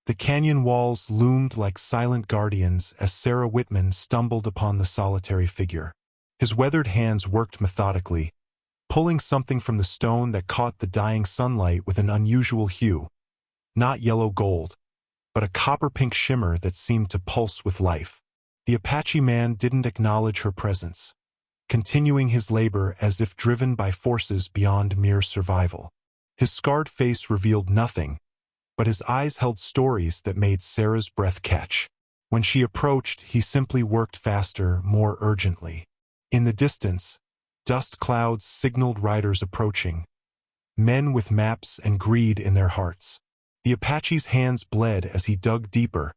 The canyon walls loomed like silent guardians as Sarah Whitman stumbled upon the solitary figure. His weathered hands worked methodically, pulling something from the stone that caught the dying sunlight with an unusual hue. Not yellow gold, but a copper-pink shimmer that seemed to pulse with life. The Apache Man didn't acknowledge her presence, continuing his labor as if driven by forces beyond mere survival. His scarred face revealed nothing, but his eyes held stories that made Sarah's breath catch. When she approached, he simply worked faster, more urgently. In the distance, dust clouds signaled riders approaching, men with maps and greed in their hearts. The Apache's hands bled as he dug deeper,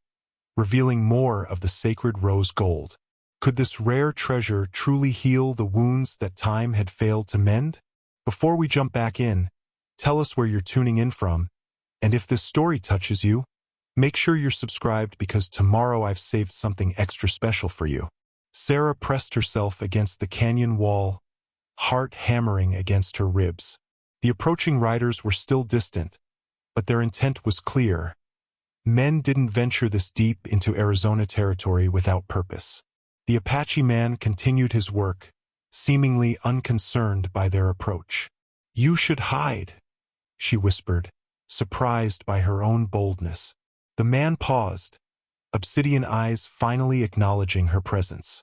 revealing more of the sacred rose gold. Could this rare treasure truly heal the wounds that time had failed to mend? Before we jump back in, tell us where you're tuning in from, and if this story touches you, make sure you're subscribed because tomorrow I've saved something extra special for you. Sarah pressed herself against the canyon wall, heart hammering against her ribs. The approaching riders were still distant, but their intent was clear. Men didn't venture this deep into Arizona territory without purpose. The Apache Man continued his work, seemingly unconcerned by their approach. "You should hide," she whispered, surprised by her own boldness. The man paused, obsidian eyes finally acknowledging her presence.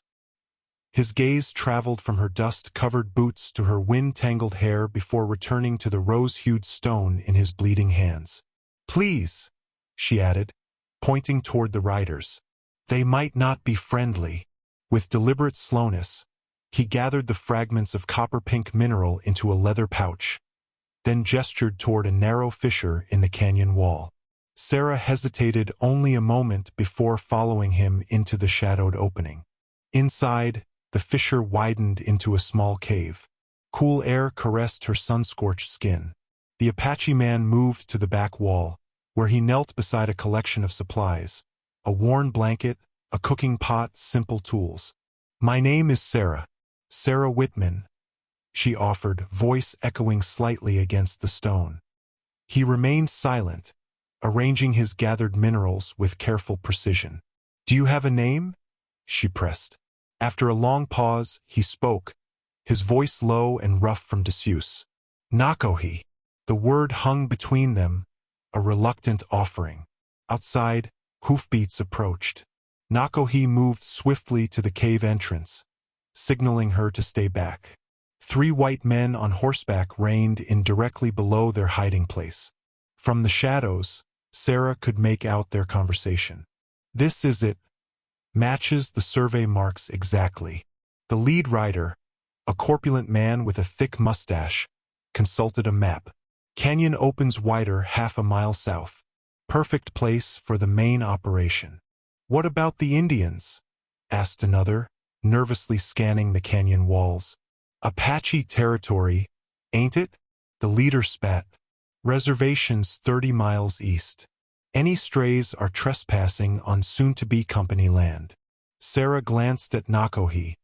His gaze traveled from her dust-covered boots to her wind-tangled hair before returning to the rose-hued stone in his bleeding hands. "Please," she added, pointing toward the riders. "They might not be friendly." With deliberate slowness, he gathered the fragments of copper-pink mineral into a leather pouch, then gestured toward a narrow fissure in the canyon wall. Sarah hesitated only a moment before following him into the shadowed opening. Inside, the fissure widened into a small cave. Cool air caressed her sun-scorched skin. The Apache Man moved to the back wall, where he knelt beside a collection of supplies, a worn blanket, a cooking pot, simple tools. "My name is Sarah. Sarah Whitman," she offered, voice echoing slightly against the stone. He remained silent, arranging his gathered minerals with careful precision. "Do you have a name?" she pressed. After a long pause, he spoke, his voice low and rough from disuse. "Nakohi." The word hung between them, a reluctant offering. Outside, hoofbeats approached. Nakohi moved swiftly to the cave entrance, signaling her to stay back. 3 white men on horseback reined in directly below their hiding place. From the shadows, Sarah could make out their conversation. "This is it. Matches the survey marks exactly." The lead rider, a corpulent man with a thick mustache, consulted a map. "Canyon opens wider half a mile south. Perfect place for the main operation." "What about the Indians?" asked another, nervously scanning the canyon walls. "Apache territory, ain't it?" The leader spat. "Reservations 30 miles east. Any strays are trespassing on soon-to-be company land." Sarah glanced at Nakohi,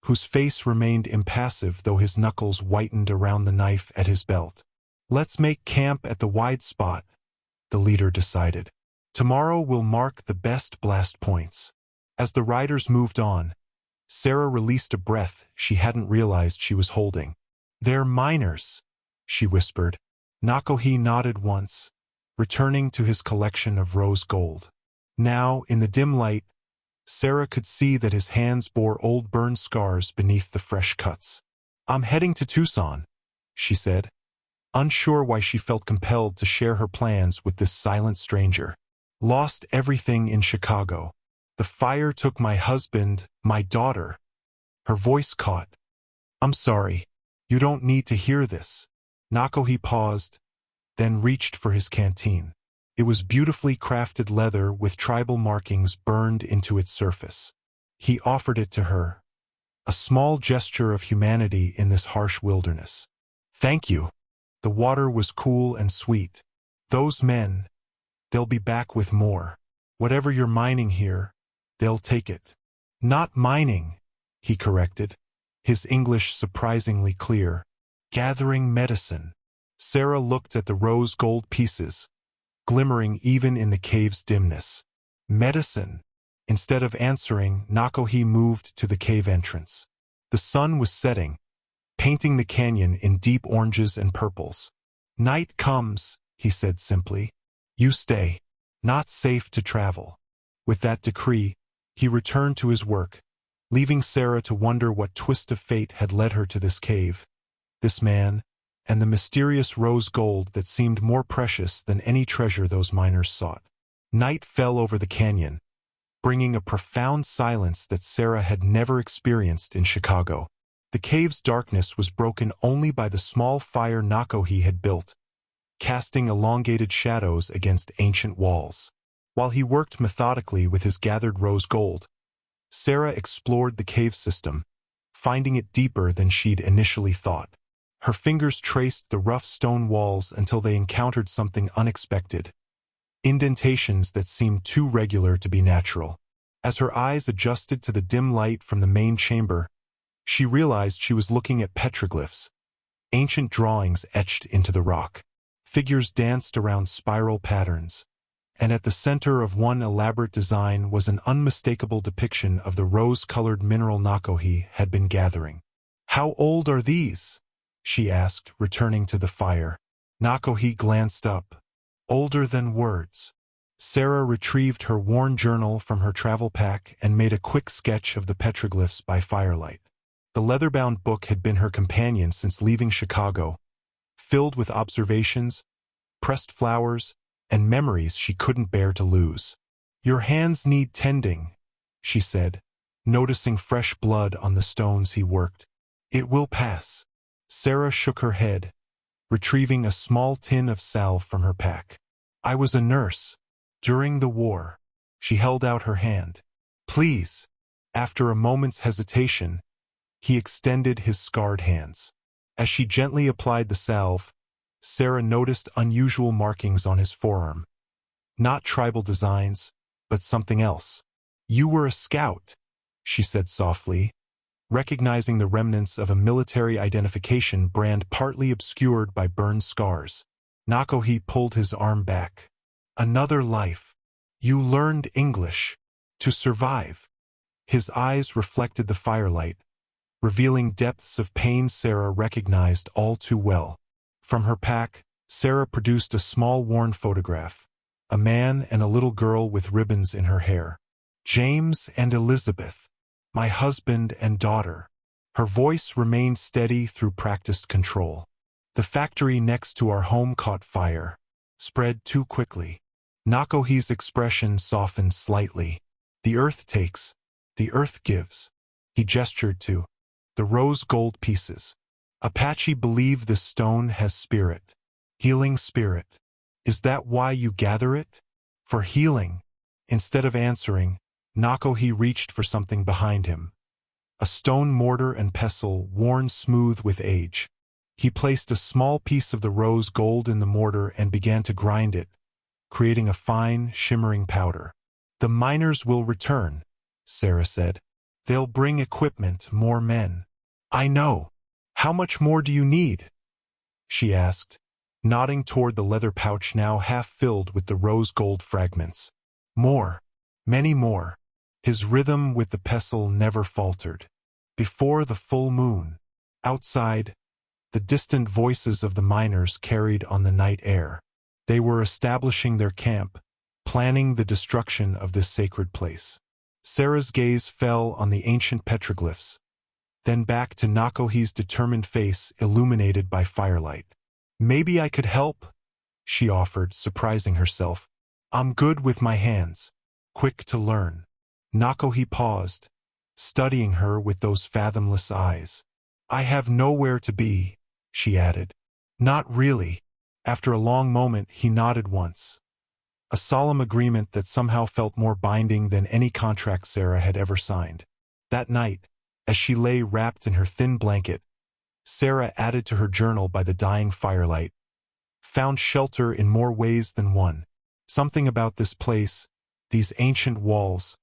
whose face remained impassive though his knuckles whitened around the knife at his belt. "Let's make camp at the wide spot," the leader decided. "Tomorrow we'll mark the best blast points." As the riders moved on, Sarah released a breath she hadn't realized she was holding. "They're miners," she whispered. Nakohi nodded once, returning to his collection of rose gold. Now, in the dim light, Sarah could see that his hands bore old burned scars beneath the fresh cuts. "I'm heading to Tucson," she said, unsure why she felt compelled to share her plans with this silent stranger. "Lost everything in Chicago. The fire took my husband, my daughter." Her voice caught. "I'm sorry. You don't need to hear this." Nakohi paused, then reached for his canteen. It was beautifully crafted leather with tribal markings burned into its surface. He offered it to her, a small gesture of humanity in this harsh wilderness. "Thank you." The water was cool and sweet. "Those men, they'll be back with more. Whatever you're mining here, they'll take it." "Not mining," he corrected, his English surprisingly clear. "Gathering medicine." Sarah looked at the rose gold pieces, glimmering even in the cave's dimness. Medicine. Instead of answering, Nakohi moved to the cave entrance. The sun was setting, painting the canyon in deep oranges and purples. Night comes, he said simply. You stay. Not safe to travel. With that decree, he returned to his work, leaving Sarah to wonder what twist of fate had led her to this cave, this man, and the mysterious rose gold that seemed more precious than any treasure those miners sought. Night fell over the canyon, bringing a profound silence that Sarah had never experienced in Chicago. The cave's darkness was broken only by the small fire Nakohi had built, casting elongated shadows against ancient walls. While he worked methodically with his gathered rose gold, Sarah explored the cave system, finding it deeper than she'd initially thought. Her fingers traced the rough stone walls until they encountered something unexpected. Indentations that seemed too regular to be natural. As her eyes adjusted to the dim light from the main chamber, she realized she was looking at petroglyphs, ancient drawings etched into the rock. Figures danced around spiral patterns, and at the center of one elaborate design was an unmistakable depiction of the rose-colored mineral Nakohi had been gathering. "How old are these?" she asked, returning to the fire. Nakohi glanced up. "Older than words." Sarah retrieved her worn journal from her travel pack and made a quick sketch of the petroglyphs by firelight. The leather-bound book had been her companion since leaving Chicago, filled with observations, pressed flowers, and memories she couldn't bear to lose. "Your hands need tending," she said, noticing fresh blood on the stones he worked. "It will pass." Sarah shook her head, retrieving a small tin of salve from her pack. "I was a nurse. During the war." She held out her hand. "Please." After a moment's hesitation, he extended his scarred hands. As she gently applied the salve, Sarah noticed unusual markings on his forearm. Not tribal designs, but something else. "You were a scout," she said softly, recognizing the remnants of a military identification brand partly obscured by burned scars. Nakohi pulled his arm back. "Another life. You learned English. To survive." His eyes reflected the firelight, revealing depths of pain Sarah recognized all too well. From her pack, Sarah produced a small worn photograph, a man and a little girl with ribbons in her hair. "James and Elizabeth, my husband and daughter." Her voice remained steady through practiced control. "The factory next to our home caught fire. Spread too quickly." Nakohi's expression softened slightly. "The earth takes, the earth gives." He gestured to the rose gold pieces. "Apache believe this stone has spirit. Healing spirit. Is that why you gather it? For healing?" Instead of answering, Nakohi reached for something behind him. A stone mortar and pestle worn smooth with age. He placed a small piece of the rose gold in the mortar and began to grind it, creating a fine, shimmering powder. "The miners will return," Sarah said. "They'll bring equipment, more men." "I know. How much more do you need?" she asked, nodding toward the leather pouch now half filled with the rose gold fragments. "More. Many more." His rhythm with the pestle never faltered. Before the full moon. Outside, the distant voices of the miners carried on the night air. They were establishing their camp, planning the destruction of this sacred place. Sarah's gaze fell on the ancient petroglyphs, then back to Nakohi's determined face illuminated by firelight. "Maybe I could help," she offered, surprising herself. "I'm good with my hands. Quick to learn." Nakohi paused, studying her with those fathomless eyes. "I have nowhere to be," she added. "Not really." After a long moment, he nodded once. A solemn agreement that somehow felt more binding than any contract Sarah had ever signed. That night, as she lay wrapped in her thin blanket, Sarah added to her journal by the dying firelight, found shelter in more ways than one. Something about this place, these ancient walls,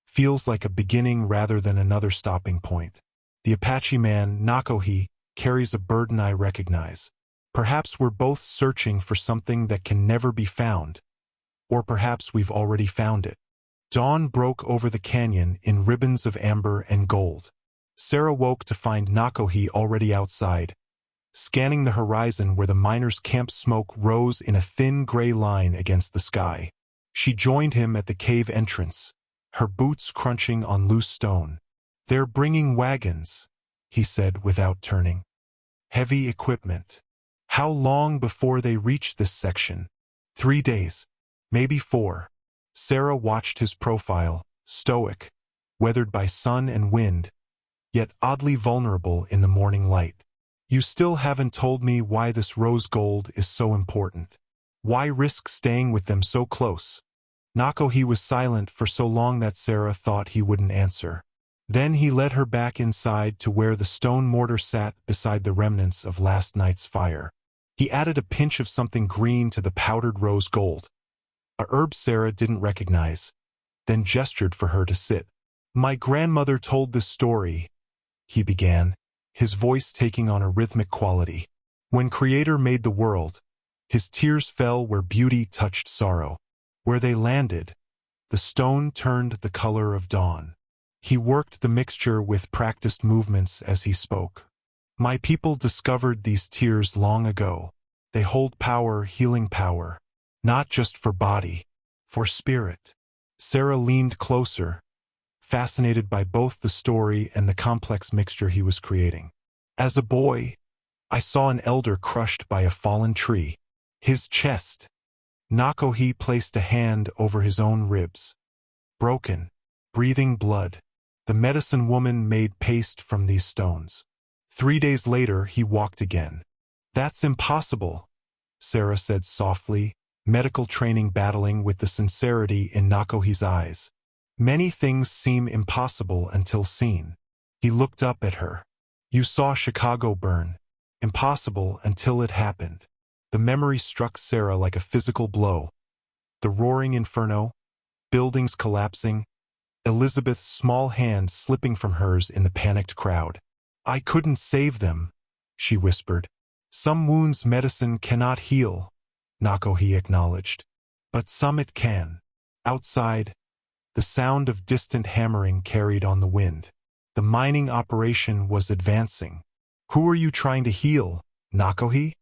feels like a beginning rather than another stopping point. The Apache Man, Nakohi, carries a burden I recognize. Perhaps we're both searching for something that can never be found, Or perhaps we've already found it. Dawn broke over the canyon in ribbons of amber and gold. Sarah woke to find Nakohi already outside, scanning the horizon where the miners' camp smoke rose in a thin gray line against the sky. She joined him at the cave entrance, her boots crunching on loose stone. "They're bringing wagons," he said without turning. "Heavy equipment. How long before they reach this section?" 3 days. Maybe 4. Sarah watched his profile, stoic, weathered by sun and wind, yet oddly vulnerable in the morning light. "You still haven't told me why this rose gold is so important. Why risk staying with them so close?" Nakohi was silent for so long that Sarah thought he wouldn't answer. Then he led her back inside to where the stone mortar sat beside the remnants of last night's fire. He added a pinch of something green to the powdered rose gold, a herb Sarah didn't recognize, then gestured for her to sit. "My grandmother told this story," he began, his voice taking on a rhythmic quality. "When Creator made the world, his tears fell where beauty touched sorrow. Where they landed, the stone turned the color of dawn." He worked the mixture with practiced movements as he spoke. "My people discovered these tears long ago. They hold power, healing power, not just for body, for spirit." Sarah leaned closer, fascinated by both the story and the complex mixture he was creating. "As a boy, I saw an elder crushed by a fallen tree. His chest." Nakohi placed a hand over his own ribs. "Broken, breathing blood. The medicine woman made paste from these stones." 3 days later, he walked again. "That's impossible," Sarah said softly, medical training battling with the sincerity in Nakohi's eyes. "Many things seem impossible until seen." He looked up at her. "You saw Chicago burn. Impossible until it happened." The memory struck Sarah like a physical blow. The roaring inferno, buildings collapsing, Elizabeth's small hand slipping from hers in the panicked crowd. "I couldn't save them," she whispered. "Some wounds medicine cannot heal," Nakohi acknowledged. "But some it can." Outside, the sound of distant hammering carried on the wind. The mining operation was advancing. "Who are you trying to heal, Nakohi?"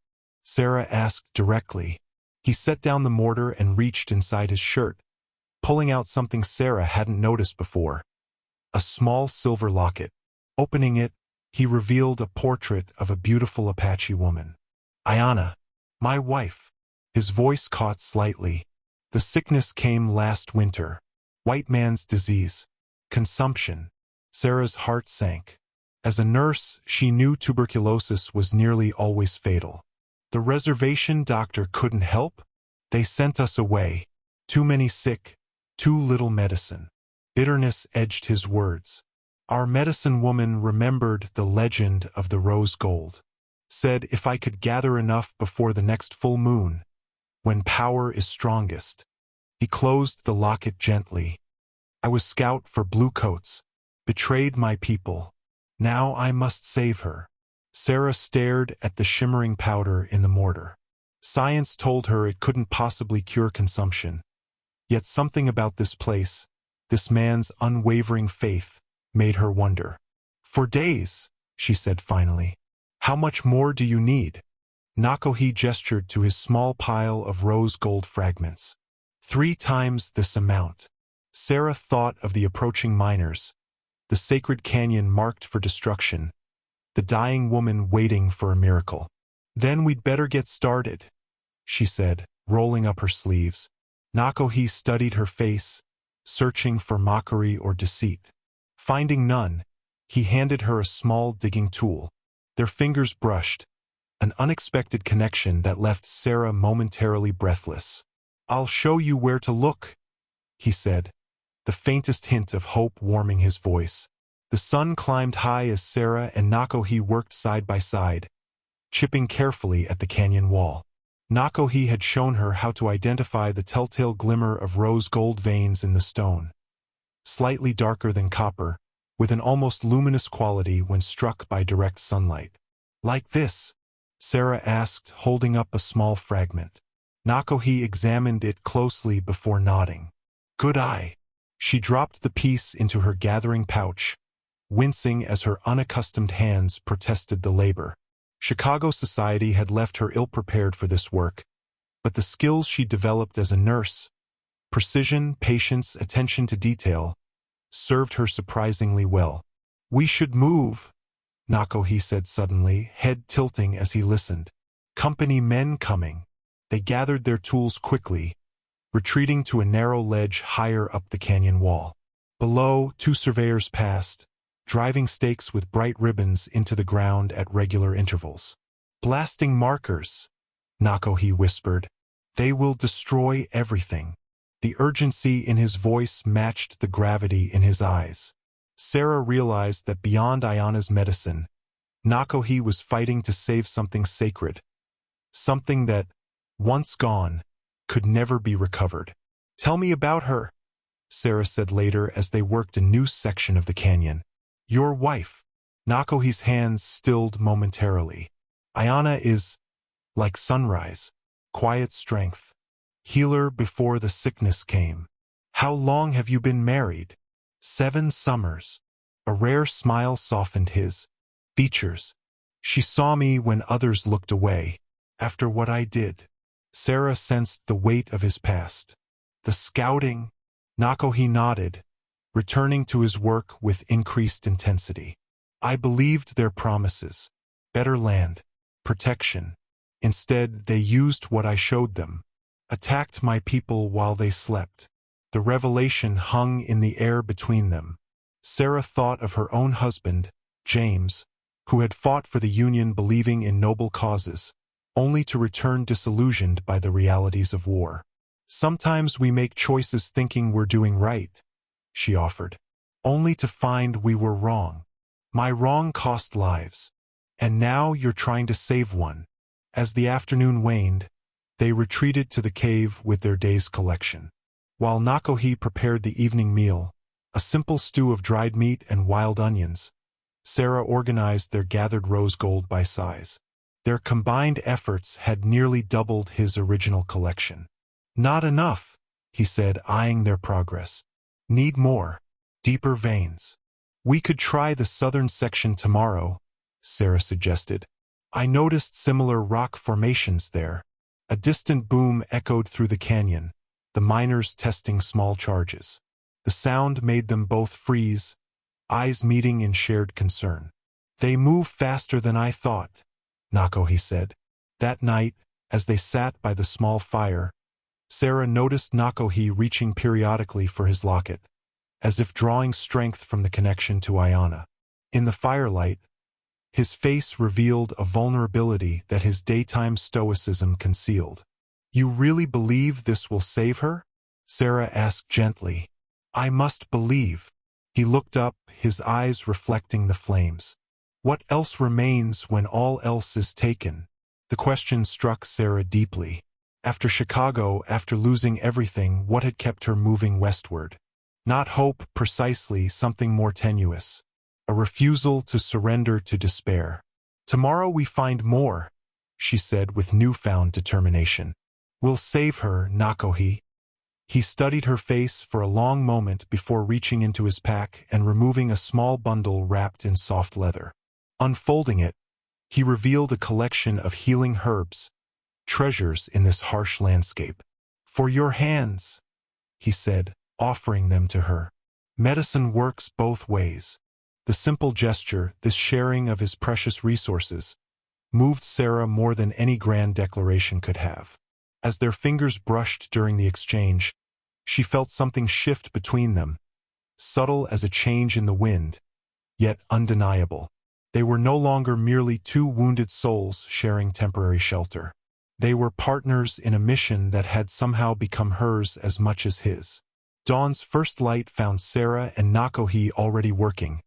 Sarah asked directly. He set down the mortar and reached inside his shirt, pulling out something Sarah hadn't noticed before. A small silver locket. Opening it, he revealed a portrait of a beautiful Apache woman. "Ayana, my wife." His voice caught slightly. "The sickness came last winter. White man's disease. Consumption." Sarah's heart sank. As a nurse, she knew tuberculosis was nearly always fatal. "The reservation doctor couldn't help? They sent us away. Too many sick, too little medicine." Bitterness edged his words. "Our medicine woman remembered the legend of the rose gold. Said if I could gather enough before the next full moon, when power is strongest." He closed the locket gently. "I was scout for bluecoats, betrayed my people. Now I must save her." Sarah stared at the shimmering powder in the mortar. Science told her it couldn't possibly cure consumption. Yet something about this place, this man's unwavering faith, made her wonder. "For days," she said finally. "How much more do you need?" Nakohi gestured to his small pile of rose gold fragments. 3 times this amount." Sarah thought of the approaching miners, the sacred canyon marked for destruction, the dying woman waiting for a miracle. "Then we'd better get started," she said, rolling up her sleeves. Nakohi studied her face, searching for mockery or deceit. Finding none, he handed her a small digging tool. Their fingers brushed, an unexpected connection that left Sarah momentarily breathless. "I'll show you where to look," he said, the faintest hint of hope warming his voice. The sun climbed high as Sarah and Nakohi worked side by side, chipping carefully at the canyon wall. Nakohi had shown her how to identify the telltale glimmer of rose gold veins in the stone. Slightly darker than copper, with an almost luminous quality when struck by direct sunlight. "Like this?" Sarah asked, holding up a small fragment. Nakohi examined it closely before nodding. Good eye. She dropped the piece into her gathering pouch, wincing as her unaccustomed hands protested the labor. Chicago society had left her ill-prepared for this work, but the skills she developed as a nurse, precision, patience, attention to detail, served her surprisingly well. We should move, Nakohi said suddenly, head tilting as he listened. Company men coming. They gathered their tools quickly, retreating to a narrow ledge higher up the canyon wall. Below, 2 surveyors passed, driving stakes with bright ribbons into the ground at regular intervals. Blasting markers, Nakohi whispered. They will destroy everything. The urgency in his voice matched the gravity in his eyes. Sarah realized that beyond Ayana's medicine, Nakohi was fighting to save something sacred, something that, once gone, could never be recovered. Tell me about her, Sarah said later as they worked a new section of the canyon. Your wife. Nakohi's hands stilled momentarily. Ayana is like sunrise, quiet strength, healer before the sickness came. How long have you been married? 7 summers. A rare smile softened his features. She saw me when others looked away. After what I did. Sarah sensed the weight of his past. The scouting. Nakohi nodded, returning to his work with increased intensity. I believed their promises. Better land. Protection. Instead, they used what I showed them. Attacked my people while they slept. The revelation hung in the air between them. Sarah thought of her own husband, James, who had fought for the Union believing in noble causes, only to return disillusioned by the realities of war. Sometimes we make choices thinking we're doing right, she offered, only to find we were wrong. My wrong cost lives. And now you're trying to save one. As the afternoon waned, they retreated to the cave with their day's collection. While Nakohi prepared the evening meal, a simple stew of dried meat and wild onions, Sarah organized their gathered rose gold by size. Their combined efforts had nearly doubled his original collection. Not enough, he said, eyeing their progress. Need more. Deeper veins. We could try the southern section tomorrow, Sarah suggested. I noticed similar rock formations there. A distant boom echoed through the canyon, the miners testing small charges. The sound made them both freeze, eyes meeting in shared concern. They move faster than I thought, Nakohi said. That night, as they sat by the small fire, Sarah noticed Nakohi reaching periodically for his locket, as if drawing strength from the connection to Ayana. In the firelight, his face revealed a vulnerability that his daytime stoicism concealed. You really believe this will save her? Sarah asked gently. I must believe. He looked up, his eyes reflecting the flames. What else remains when all else is taken? The question struck Sarah deeply. After Chicago, after losing everything, what had kept her moving westward? Not hope, precisely, something more tenuous. A refusal to surrender to despair. Tomorrow we find more, she said with newfound determination. We'll save her, Nakohi. He studied her face for a long moment before reaching into his pack and removing a small bundle wrapped in soft leather. Unfolding it, he revealed a collection of healing herbs, treasures in this harsh landscape. For your hands, he said, offering them to her. Medicine works both ways. The simple gesture, this sharing of his precious resources, moved Sarah more than any grand declaration could have. As their fingers brushed during the exchange, she felt something shift between them, subtle as a change in the wind, yet undeniable. They were no longer merely 2 wounded souls sharing temporary shelter. They were partners in a mission that had somehow become hers as much as his. Dawn's first light found Sarah and Nakohi already working,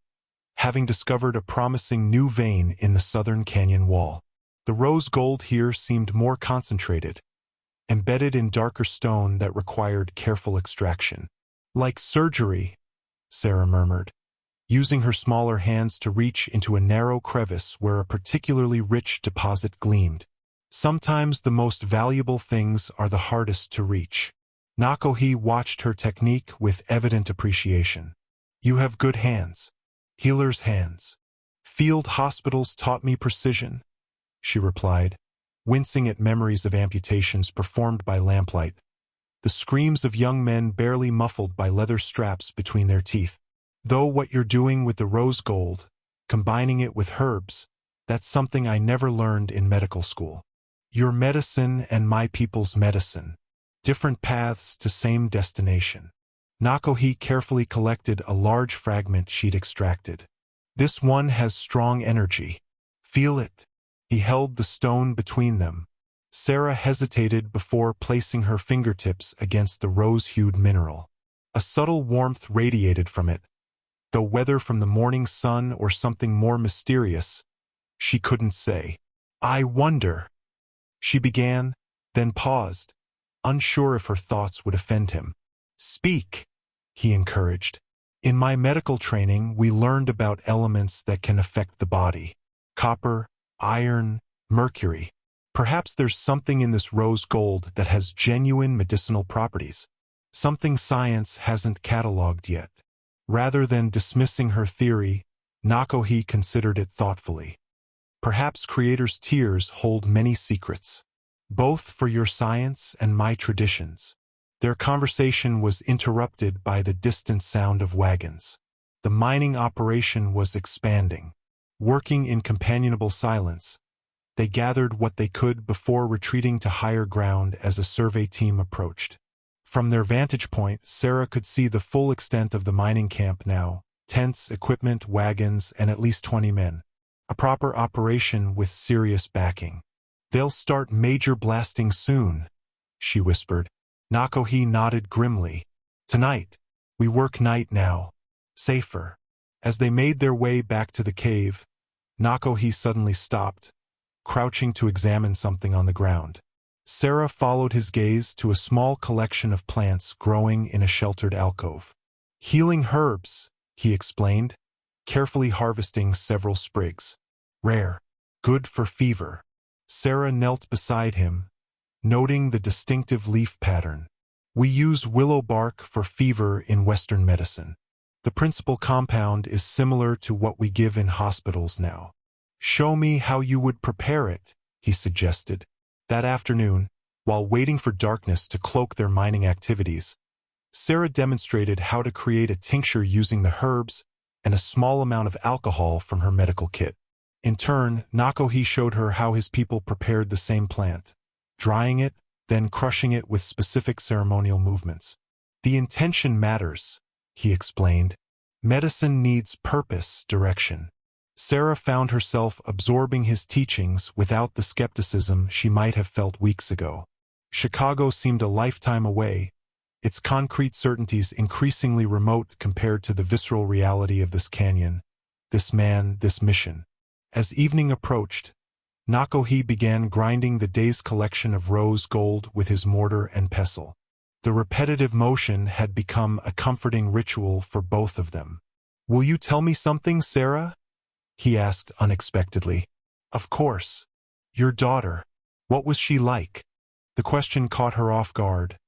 having discovered a promising new vein in the southern canyon wall. The rose gold here seemed more concentrated, embedded in darker stone that required careful extraction. Like surgery, Sarah murmured, using her smaller hands to reach into a narrow crevice where a particularly rich deposit gleamed. Sometimes the most valuable things are the hardest to reach. Nakohi watched her technique with evident appreciation. You have good hands. Healer's hands. Field hospitals taught me precision, she replied, wincing at memories of amputations performed by lamplight, the screams of young men barely muffled by leather straps between their teeth. Though what you're doing with the rose gold, combining it with herbs, that's something I never learned in medical school. Your medicine and my people's medicine. Different paths to same destination. Nakohi carefully collected a large fragment she'd extracted. This one has strong energy. Feel it. He held the stone between them. Sarah hesitated before placing her fingertips against the rose-hued mineral. A subtle warmth radiated from it, though whether from the morning sun or something more mysterious, she couldn't say. I wonder. She began, then paused, unsure if her thoughts would offend him. Speak, he encouraged. In my medical training, we learned about elements that can affect the body. Copper, iron, mercury. Perhaps there's something in this rose gold that has genuine medicinal properties. Something science hasn't cataloged yet. Rather than dismissing her theory, Nakohi considered it thoughtfully. Perhaps Creator's tears hold many secrets, both for your science and my traditions. Their conversation was interrupted by the distant sound of wagons. The mining operation was expanding. Working in companionable silence, they gathered what they could before retreating to higher ground as a survey team approached. From their vantage point, Sarah could see the full extent of the mining camp now: tents, equipment, wagons, and at least 20 men. A proper operation with serious backing. They'll start major blasting soon, she whispered. Nakohi nodded grimly. Tonight. We work night now. Safer. As they made their way back to the cave, Nakohi suddenly stopped, crouching to examine something on the ground. Sarah followed his gaze to a small collection of plants growing in a sheltered alcove. Healing herbs, he explained, carefully harvesting several sprigs. Rare. Good for fever. Sarah knelt beside him, noting the distinctive leaf pattern. We use willow bark for fever in Western medicine. The principal compound is similar to what we give in hospitals now. Show me how you would prepare it, he suggested. That afternoon, while waiting for darkness to cloak their mining activities, Sarah demonstrated how to create a tincture using the herbs and a small amount of alcohol from her medical kit. In turn, Nakohi showed her how his people prepared the same plant, drying it, then crushing it with specific ceremonial movements. The intention matters, he explained. Medicine needs purpose, direction. Sarah found herself absorbing his teachings without the skepticism she might have felt weeks ago. Chicago seemed a lifetime away, its concrete certainties increasingly remote compared to the visceral reality of this canyon, this man, this mission. As evening approached, Nakohi began grinding the day's collection of rose gold with his mortar and pestle. The repetitive motion had become a comforting ritual for both of them. Will you tell me something, Sarah? He asked unexpectedly. Of course. Your daughter. What was she like? The question caught her off guard,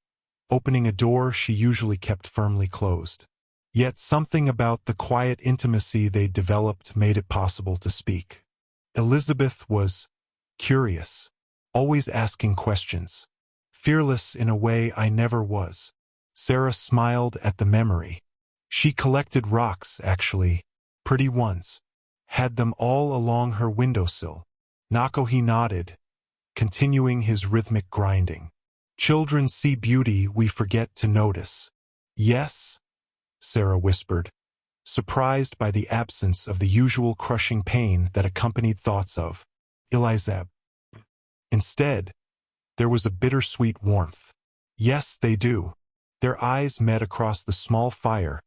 opening a door she usually kept firmly closed. Yet something about the quiet intimacy they'd developed made it possible to speak. Elizabeth was curious, always asking questions, fearless in a way I never was. Sarah smiled at the memory. She collected rocks, actually, pretty ones, had them all along her windowsill. Nakohi nodded, continuing his rhythmic grinding. Children see beauty we forget to notice. Yes? Sarah whispered, surprised by the absence of the usual crushing pain that accompanied thoughts of Elizab. Instead, there was a bittersweet warmth. Yes, they do. Their eyes met across the small fire,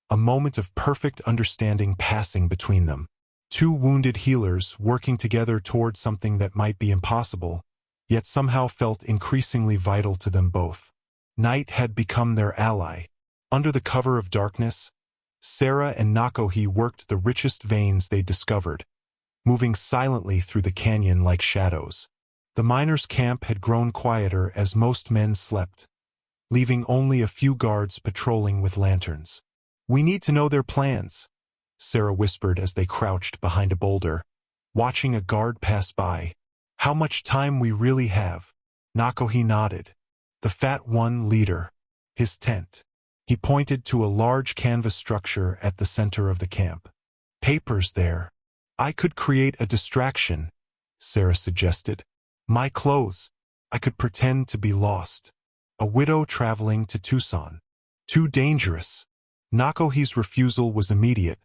a moment of perfect understanding passing between them. Two wounded healers working together toward something that might be impossible, yet somehow felt increasingly vital to them both. Night had become their ally. Under the cover of darkness, Sarah and Nakohi worked the richest veins they discovered, moving silently through the canyon like shadows. The miners' camp had grown quieter as most men slept, leaving only a few guards patrolling with lanterns. "We need to know their plans," Sarah whispered as they crouched behind a boulder, watching a guard pass by. "How much time we really have?" Nakohi nodded. "The fat one leader. His tent." He pointed to a large canvas structure at the center of the camp. "Papers there." "I could create a distraction," Sarah suggested. "My clothes. I could pretend to be lost. A widow traveling to Tucson. Too dangerous." Nakohi's refusal was immediate,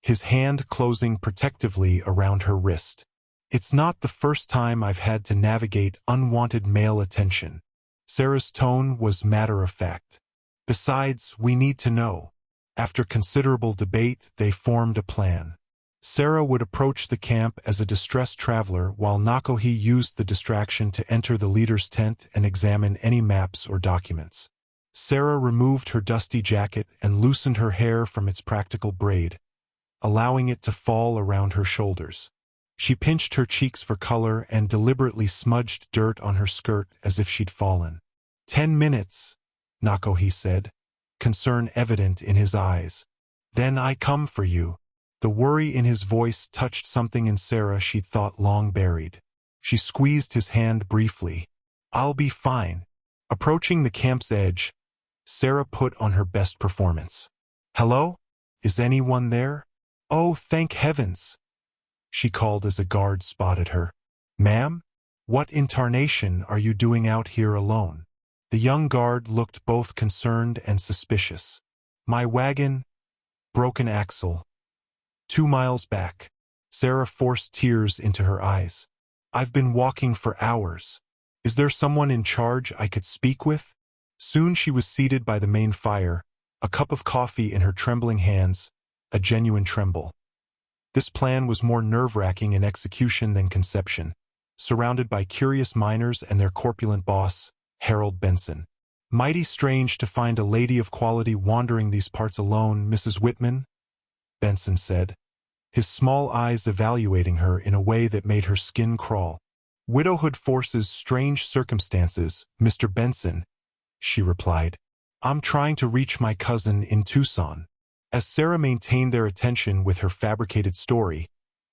his hand closing protectively around her wrist. "It's not the first time I've had to navigate unwanted male attention." Sarah's tone was matter-of-fact. "Besides, we need to know." After considerable debate, they formed a plan. Sarah would approach the camp as a distressed traveler while Nakohi used the distraction to enter the leader's tent and examine any maps or documents. Sarah removed her dusty jacket and loosened her hair from its practical braid, allowing it to fall around her shoulders. She pinched her cheeks for color and deliberately smudged dirt on her skirt as if she'd fallen. 10 minutes, Nakohi said, concern evident in his eyes. "Then I come for you." The worry in his voice touched something in Sarah she'd thought long buried. She squeezed his hand briefly. "I'll be fine." Approaching the camp's edge, Sarah put on her best performance. "Hello? Is anyone there?" "Oh, thank heavens," she called as a guard spotted her. "Ma'am? What in tarnation are you doing out here alone?" The young guard looked both concerned and suspicious. "My wagon, broken axle. 2 miles back." Sarah forced tears into her eyes. "I've been walking for hours. Is there someone in charge I could speak with?" Soon she was seated by the main fire, a cup of coffee in her trembling hands, a genuine tremble. This plan was more nerve-wracking in execution than conception, surrounded by curious miners and their corpulent boss, Harold Benson. "Mighty strange to find a lady of quality wandering these parts alone, Mrs. Whitman," Benson said, his small eyes evaluating her in a way that made her skin crawl. "Widowhood forces strange circumstances, Mr. Benson," she replied. "I'm trying to reach my cousin in Tucson." As Sarah maintained their attention with her fabricated story,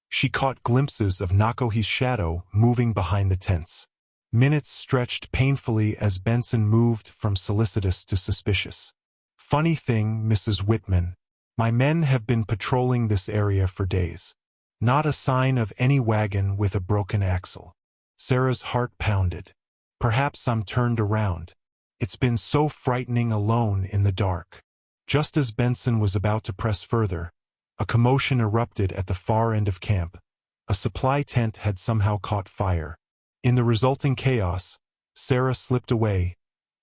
she caught glimpses of Nakohi's shadow moving behind the tents. Minutes stretched painfully as Benson moved from solicitous to suspicious. "Funny thing, Mrs. Whitman. My men have been patrolling this area for days. Not a sign of any wagon with a broken axle." Sarah's heart pounded. "Perhaps I'm turned around. It's been so frightening alone in the dark." Just as Benson was about to press further, a commotion erupted at the far end of camp. A supply tent had somehow caught fire. In the resulting chaos, Sarah slipped away,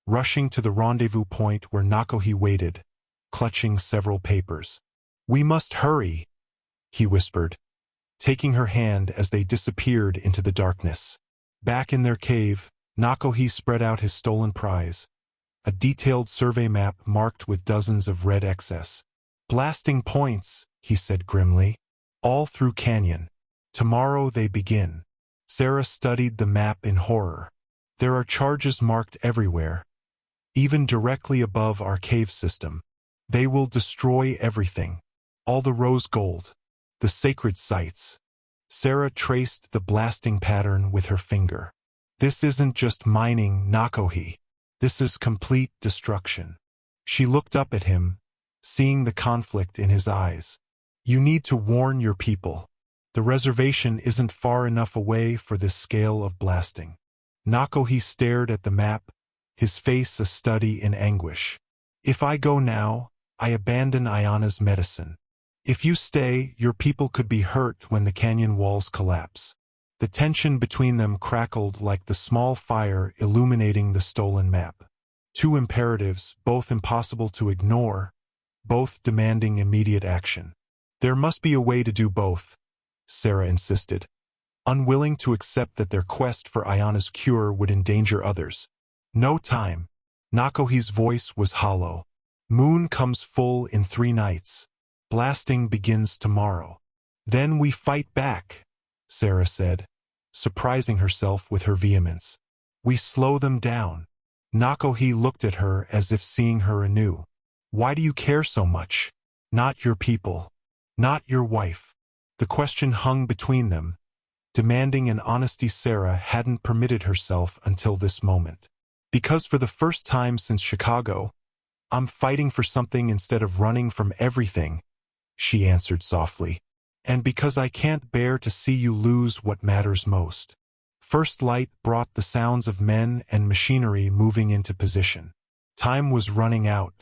rushing to the rendezvous point where Nakohi waited, clutching several papers. "We must hurry," he whispered, taking her hand as they disappeared into the darkness. Back in their cave, Nakohi spread out his stolen prize, a detailed survey map marked with dozens of red X's. "Blasting points," he said grimly, "all through canyon. Tomorrow they begin." Sarah studied the map in horror. "There are charges marked everywhere, even directly above our cave system. They will destroy everything. All the rose gold, the sacred sites." Sarah traced the blasting pattern with her finger. "This isn't just mining, Nakohi. This is complete destruction." She looked up at him, seeing the conflict in his eyes. "You need to warn your people. The reservation isn't far enough away for this scale of blasting." Nakohi stared at the map, his face a study in anguish. "If I go now, I abandon Ayana's medicine. If you stay, your people could be hurt when the canyon walls collapse." The tension between them crackled like the small fire illuminating the stolen map. Two imperatives, both impossible to ignore, both demanding immediate action. "There must be a way to do both," Sarah insisted, unwilling to accept that their quest for Ayana's cure would endanger others. "No time." Nakohi's voice was hollow. "Moon comes full in 3 nights. Blasting begins tomorrow. Then we fight back," Sarah said, surprising herself with her vehemence. We slow them down. Nakohi looked at her as if seeing her anew. Why do you care so much? Not your people. Not your wife. The question hung between them, demanding an honesty Sarah hadn't permitted herself until this moment. Because for the first time since Chicago, I'm fighting for something instead of running from everything, she answered softly. And because I can't bear to see you lose what matters most. First light brought the sounds of men and machinery moving into position. Time was running out.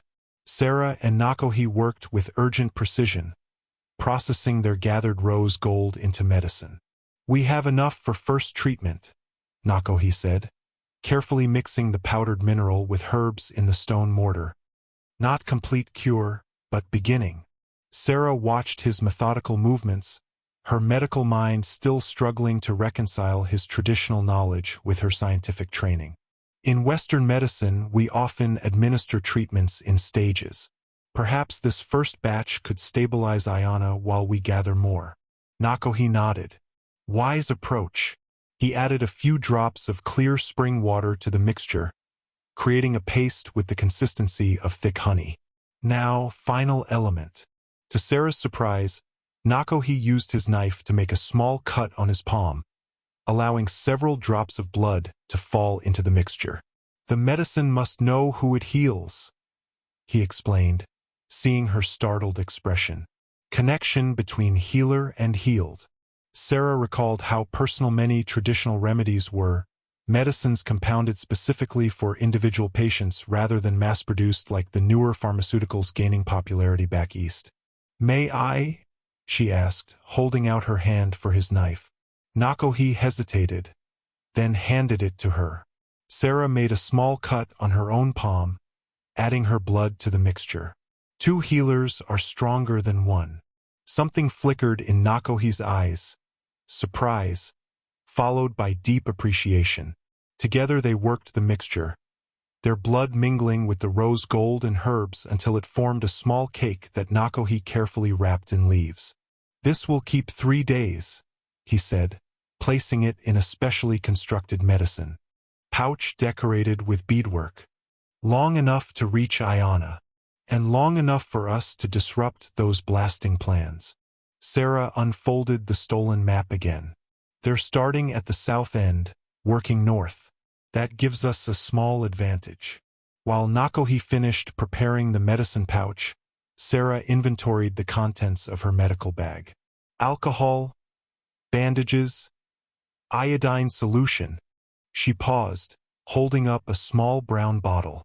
Sarah and Nakohi worked with urgent precision, processing their gathered rose gold into medicine. We have enough for first treatment, Nakohi said, carefully mixing the powdered mineral with herbs in the stone mortar. Not complete cure, but beginning. Sarah watched his methodical movements, her medical mind still struggling to reconcile his traditional knowledge with her scientific training. In Western medicine, we often administer treatments in stages. Perhaps this first batch could stabilize Ayana while we gather more. Nakohi nodded. Wise approach. He added a few drops of clear spring water to the mixture, creating a paste with the consistency of thick honey. Now, final element. To Sarah's surprise, Nakohi used his knife to make a small cut on his palm, allowing several drops of blood to fall into the mixture. The medicine must know who it heals, he explained, seeing her startled expression. Connection between healer and healed. Sarah recalled how personal many traditional remedies were, medicines compounded specifically for individual patients rather than mass-produced like the newer pharmaceuticals gaining popularity back east. May I? She asked, holding out her hand for his knife. Nakohi hesitated, then handed it to her. Sarah made a small cut on her own palm, adding her blood to the mixture. Two healers are stronger than one. Something flickered in Nakohi's eyes, surprise, followed by deep appreciation. Together they worked the mixture, their blood mingling with the rose gold and herbs until it formed a small cake that Nakohi carefully wrapped in leaves. This will keep 3 days, he said, placing it in a specially constructed medicine pouch decorated with beadwork. Long enough to reach Ayana, and long enough for us to disrupt those blasting plans. Sarah unfolded the stolen map again. They're starting at the south end, working north. That gives us a small advantage. While Nakohi finished preparing the medicine pouch, Sarah inventoried the contents of her medical bag. Alcohol, bandages, iodine solution. She paused, holding up a small brown bottle.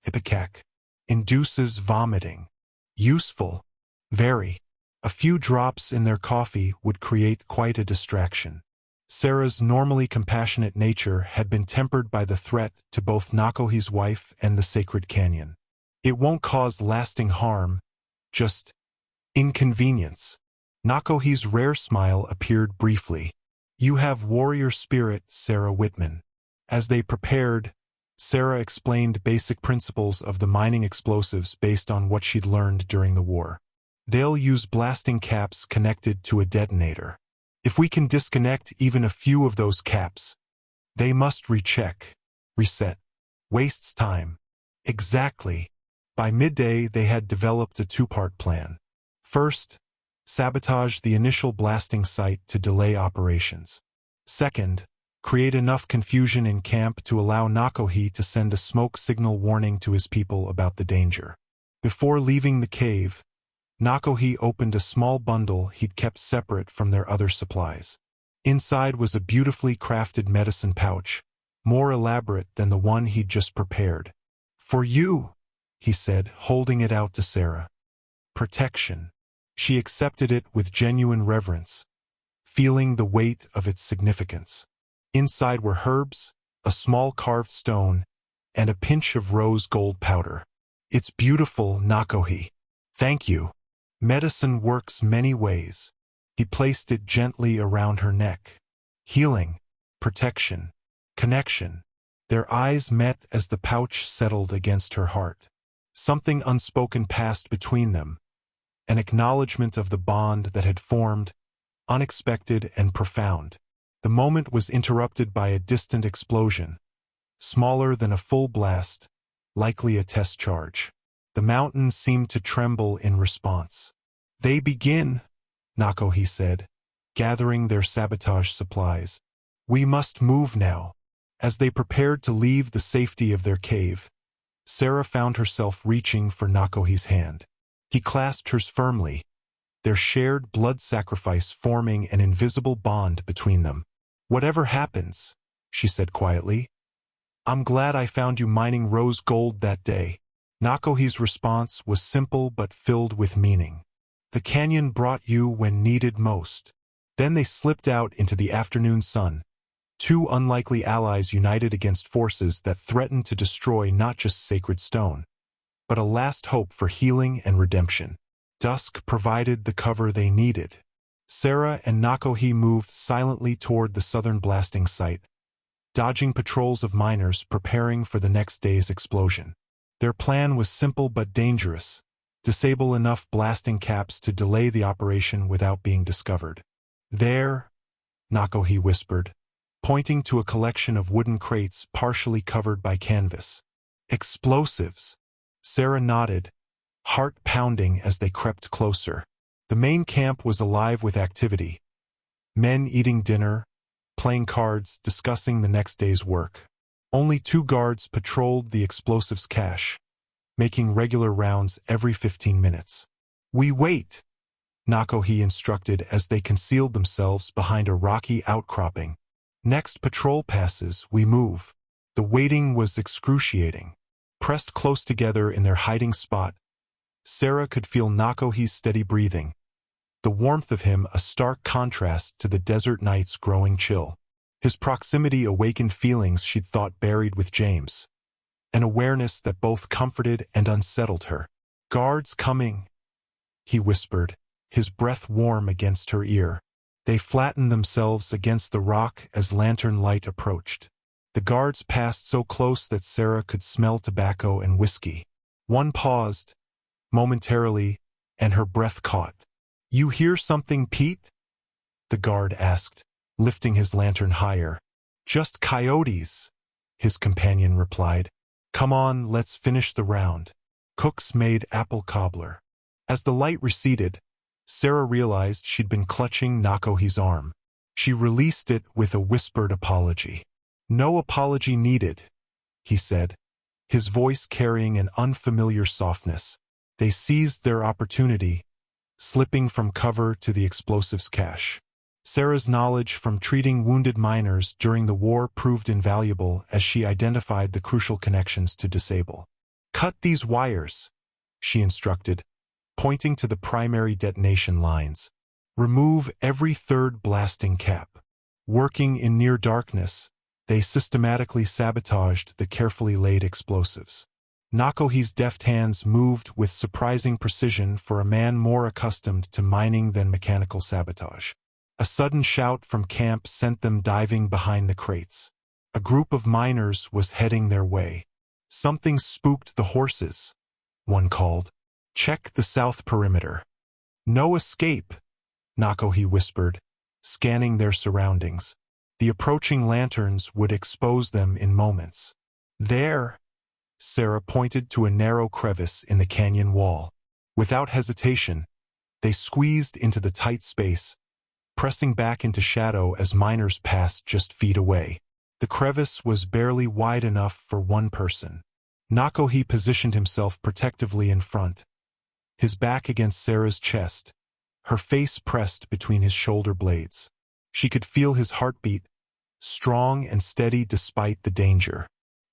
Ipecac. Induces vomiting. Useful. Very. A few drops in their coffee would create quite a distraction. Sarah's normally compassionate nature had been tempered by the threat to both Nakohi's wife and the sacred canyon. It won't cause lasting harm, just inconvenience. Nakohi's rare smile appeared briefly. You have warrior spirit, Sarah Whitman. As they prepared, Sarah explained basic principles of the mining explosives based on what she'd learned during the war. They'll use blasting caps connected to a detonator. If we can disconnect even a few of those caps, they must reset. Wastes time. Exactly. By midday, they had developed a two-part plan. First, sabotage the initial blasting site to delay operations. Second, create enough confusion in camp to allow Nakohi to send a smoke signal warning to his people about the danger. Before leaving the cave, Nakohi opened a small bundle he'd kept separate from their other supplies. Inside was a beautifully crafted medicine pouch, more elaborate than the one he'd just prepared. For you, he said, holding it out to Sarah. Protection. She accepted it with genuine reverence, feeling the weight of its significance. Inside were herbs, a small carved stone, and a pinch of rose gold powder. It's beautiful, Nakohi. Thank you. Medicine works many ways. He placed it gently around her neck. Healing, protection, connection. Their eyes met as the pouch settled against her heart. Something unspoken passed between them, an acknowledgement of the bond that had formed, unexpected and profound. The moment was interrupted by a distant explosion, smaller than a full blast, likely a test charge. The mountains seemed to tremble in response. "They begin," Nakohi said, gathering their sabotage supplies. "We must move now." As they prepared to leave the safety of their cave, Sarah found herself reaching for Nakohi's hand. He clasped hers firmly, their shared blood sacrifice forming an invisible bond between them. "Whatever happens," she said quietly, "I'm glad I found you mining rose gold that day." Nakohi's response was simple but filled with meaning. "The canyon brought you when needed most." Then they slipped out into the afternoon sun, two unlikely allies united against forces that threatened to destroy not just sacred stone, but a last hope for healing and redemption. Dusk provided the cover they needed. Sarah and Nakohi moved silently toward the southern blasting site, dodging patrols of miners preparing for the next day's explosion. Their plan was simple but dangerous: disable enough blasting caps to delay the operation without being discovered. "There," Nakohi whispered, pointing to a collection of wooden crates partially covered by canvas. "Explosives." Sarah nodded, heart pounding as they crept closer. The main camp was alive with activity. Men eating dinner, playing cards, discussing the next day's work. Only 2 guards patrolled the explosives cache, making regular rounds every 15 minutes. "We wait," Nakohi instructed as they concealed themselves behind a rocky outcropping. "Next patrol passes, we move." The waiting was excruciating. Pressed close together in their hiding spot, Sarah could feel Nakohi's steady breathing, the warmth of him a stark contrast to the desert night's growing chill. His proximity awakened feelings she'd thought buried with James, an awareness that both comforted and unsettled her. "Guards coming," he whispered, his breath warm against her ear. They flattened themselves against the rock as lantern light approached. The guards passed so close that Sarah could smell tobacco and whiskey. One paused, momentarily, and her breath caught. "You hear something, Pete?" the guard asked, lifting his lantern higher. "Just coyotes," his companion replied. "Come on, let's finish the round." Cook's made apple cobbler. As the light receded, Sarah realized she'd been clutching Nakohi's arm. She released it with a whispered apology. "No apology needed," he said, his voice carrying an unfamiliar softness. They seized their opportunity, slipping from cover to the explosives cache. Sarah's knowledge from treating wounded miners during the war proved invaluable as she identified the crucial connections to disable. "Cut these wires," she instructed, pointing to the primary detonation lines. "Remove every third blasting cap." Working in near darkness, they systematically sabotaged the carefully laid explosives. Nakohi's deft hands moved with surprising precision for a man more accustomed to mining than mechanical sabotage. A sudden shout from camp sent them diving behind the crates. A group of miners was heading their way. "Something spooked the horses," one called. "Check the south perimeter." "No escape," Nakohi whispered, scanning their surroundings. The approaching lanterns would expose them in moments. "There," Sarah pointed to a narrow crevice in the canyon wall. Without hesitation, they squeezed into the tight space, pressing back into shadow as miners passed just feet away. The crevice was barely wide enough for one person. Nakohi positioned himself protectively in front, his back against Sarah's chest, her face pressed between his shoulder blades. She could feel his heartbeat, strong and steady despite the danger.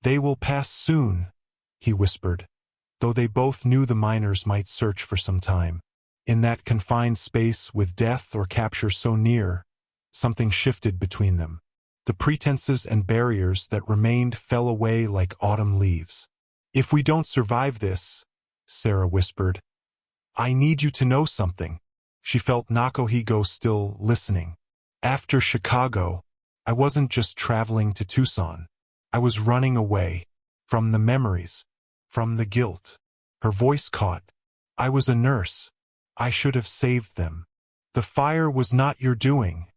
"They will pass soon," he whispered, though they both knew the miners might search for some time. In that confined space with death or capture so near, something shifted between them. The pretenses and barriers that remained fell away like autumn leaves. "If we don't survive this," Sarah whispered, "I need you to know something." She felt Nakohi go still, listening. "After Chicago, I wasn't just traveling to Tucson. I was running away. From the memories. From the guilt." Her voice caught. "I was a nurse. I should have saved them. The fire was not your doing."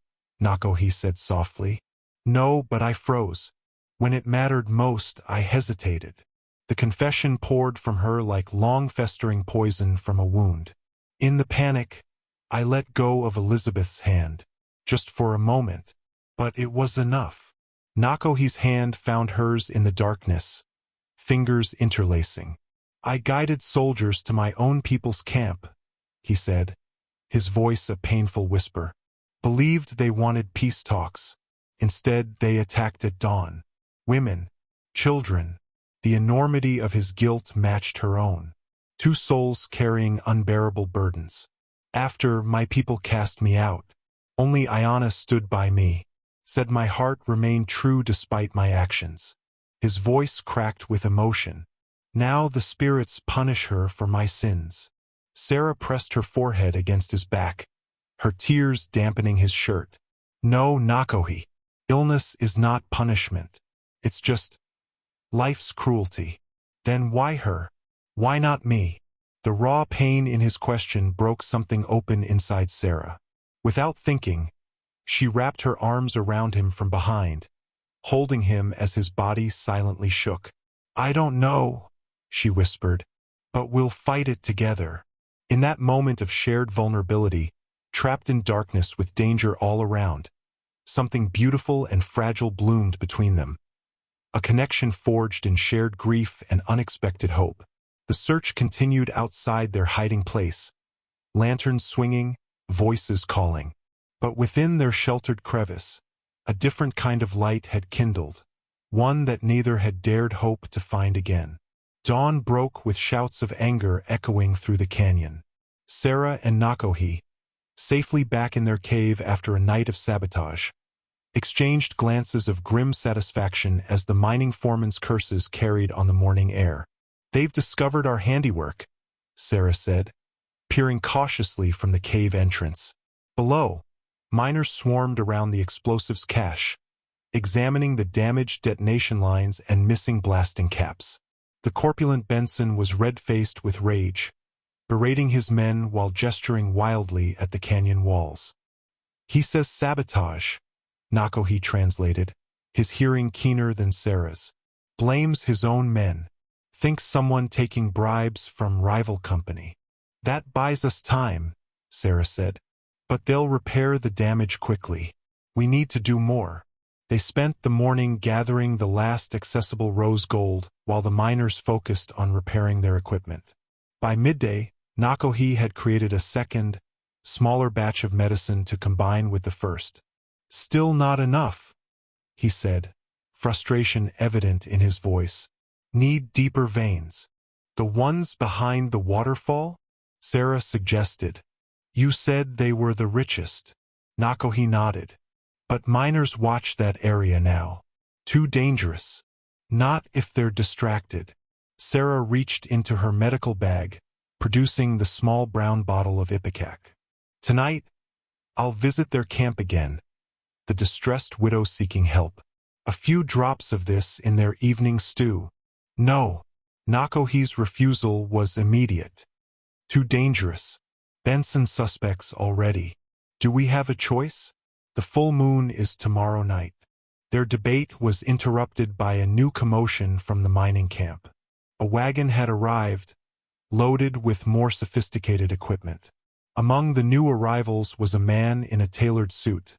Nakohi said softly. No, but I froze. When it mattered most, I hesitated. The confession poured from her like long-festering poison from a wound. In the panic, I let go of Elizabeth's hand, just for a moment, but it was enough. Nakohi's hand found hers in the darkness, fingers interlacing. I guided soldiers to my own people's camp, he said, his voice a painful whisper. Believed they wanted peace talks. Instead, they attacked at dawn. Women, children. The enormity of his guilt matched her own. Two souls carrying unbearable burdens. After my people cast me out, only Ayana stood by me, said my heart remained true despite my actions. His voice cracked with emotion. Now the spirits punish her for my sins. Sarah pressed her forehead against his back, her tears dampening his shirt. No, Nakohi. Illness is not punishment. It's just life's cruelty. Then why her? Why not me? The raw pain in his question broke something open inside Sarah. Without thinking, she wrapped her arms around him from behind, holding him as his body silently shook. I don't know, she whispered, but we'll fight it together. In that moment of shared vulnerability, trapped in darkness with danger all around, something beautiful and fragile bloomed between them. A connection forged in shared grief and unexpected hope. The search continued outside their hiding place, lanterns swinging, voices calling. But within their sheltered crevice, a different kind of light had kindled, one that neither had dared hope to find again. Dawn broke with shouts of anger echoing through the canyon. Sarah and Nakohi, safely back in their cave after a night of sabotage, exchanged glances of grim satisfaction as the mining foreman's curses carried on the morning air. They've discovered our handiwork, Sarah said, peering cautiously from the cave entrance. Below, miners swarmed around the explosives cache, examining the damaged detonation lines and missing blasting caps. The corpulent Benson was red-faced with rage, berating his men while gesturing wildly at the canyon walls. He says sabotage, Nakohi translated, his hearing keener than Sarah's. Blames his own men. Thinks someone taking bribes from rival company. That buys us time, Sarah said. But they'll repair the damage quickly. We need to do more. They spent the morning gathering the last accessible rose gold while the miners focused on repairing their equipment. By midday, Nakohi had created a second, smaller batch of medicine to combine with the first. Still not enough, he said, frustration evident in his voice. Need deeper veins. The ones behind the waterfall? Sarah suggested. You said they were the richest. Nakohi nodded. But miners watch that area now. Too dangerous. Not if they're distracted. Sarah reached into her medical bag, producing the small brown bottle of ipecac. Tonight, I'll visit their camp again. The distressed widow seeking help. A few drops of this in their evening stew. No. Nakohi's refusal was immediate. Too dangerous. Benson suspects already. Do we have a choice? The full moon is tomorrow night. Their debate was interrupted by a new commotion from the mining camp. A wagon had arrived, loaded with more sophisticated equipment. Among the new arrivals was a man in a tailored suit,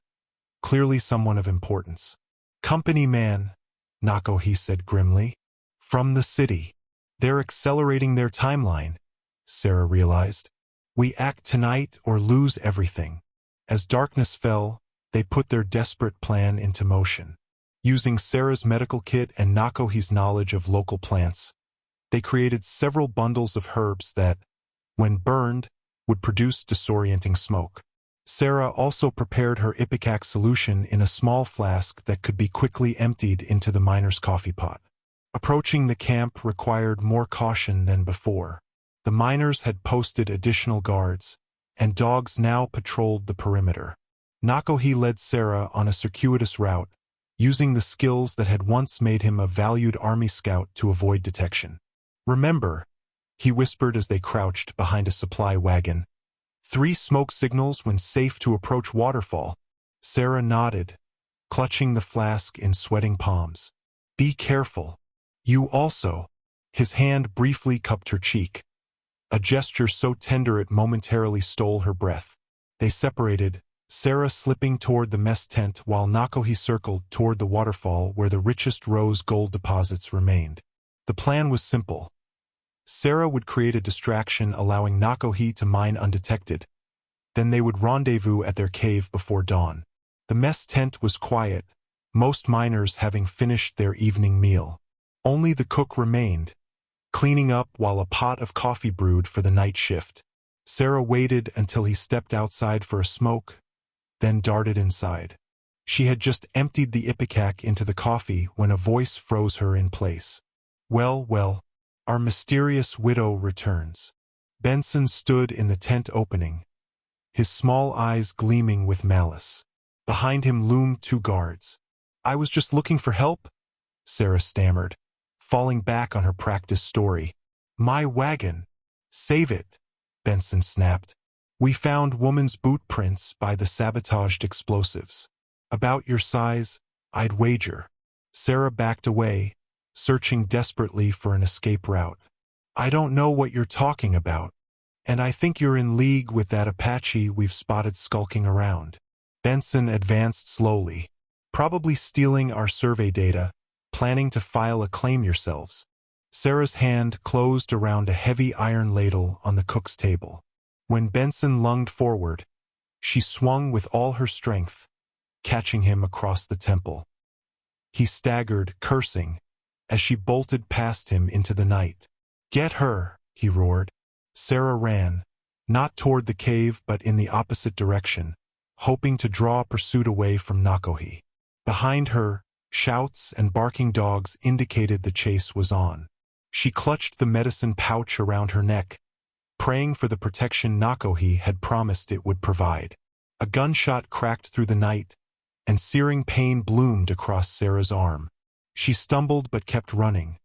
clearly someone of importance. Company man, Nakohi said grimly. From the city. They're accelerating their timeline, Sarah realized. We act tonight or lose everything. As darkness fell, they put their desperate plan into motion. Using Sarah's medical kit and Nakohi's knowledge of local plants, they created several bundles of herbs that, when burned, would produce disorienting smoke. Sarah also prepared her ipecac solution in a small flask that could be quickly emptied into the miner's coffee pot. Approaching the camp required more caution than before. The miners had posted additional guards, and dogs now patrolled the perimeter. Nakohi led Sarah on a circuitous route, using the skills that had once made him a valued army scout to avoid detection. Remember, he whispered as they crouched behind a supply wagon. 3 smoke signals when safe to approach waterfall. Sarah nodded, clutching the flask in sweating palms. Be careful. You also. His hand briefly cupped her cheek, a gesture so tender it momentarily stole her breath. They separated, Sarah slipping toward the mess tent while Nakohi circled toward the waterfall where the richest rose gold deposits remained. The plan was simple. Sarah would create a distraction allowing Nakohi to mine undetected. Then they would rendezvous at their cave before dawn. The mess tent was quiet, most miners having finished their evening meal. Only the cook remained, cleaning up while a pot of coffee brewed for the night shift. Sarah waited until he stepped outside for a smoke, then darted inside. She had just emptied the ipecac into the coffee when a voice froze her in place. Well, well, our mysterious widow returns. Benson stood in the tent opening, his small eyes gleaming with malice. Behind him loomed 2 guards. I was just looking for help, Sarah stammered, falling back on her practice story. My wagon. Save it, Benson snapped. We found woman's boot prints by the sabotaged explosives. About your size, I'd wager. Sarah backed away, searching desperately for an escape route. I don't know what you're talking about, and I think you're in league with that Apache we've spotted skulking around. Benson advanced slowly, probably stealing our survey data, planning to file a claim yourselves. Sarah's hand closed around a heavy iron ladle on the cook's table. When Benson lunged forward, she swung with all her strength, catching him across the temple. He staggered, cursing, as she bolted past him into the night. Get her, he roared. Sarah ran, not toward the cave but in the opposite direction, hoping to draw pursuit away from Nakohi. Behind her, shouts and barking dogs indicated the chase was on. She clutched the medicine pouch around her neck, praying for the protection Nakohi had promised it would provide. A gunshot cracked through the night, and searing pain bloomed across Sarah's arm. She stumbled but kept running,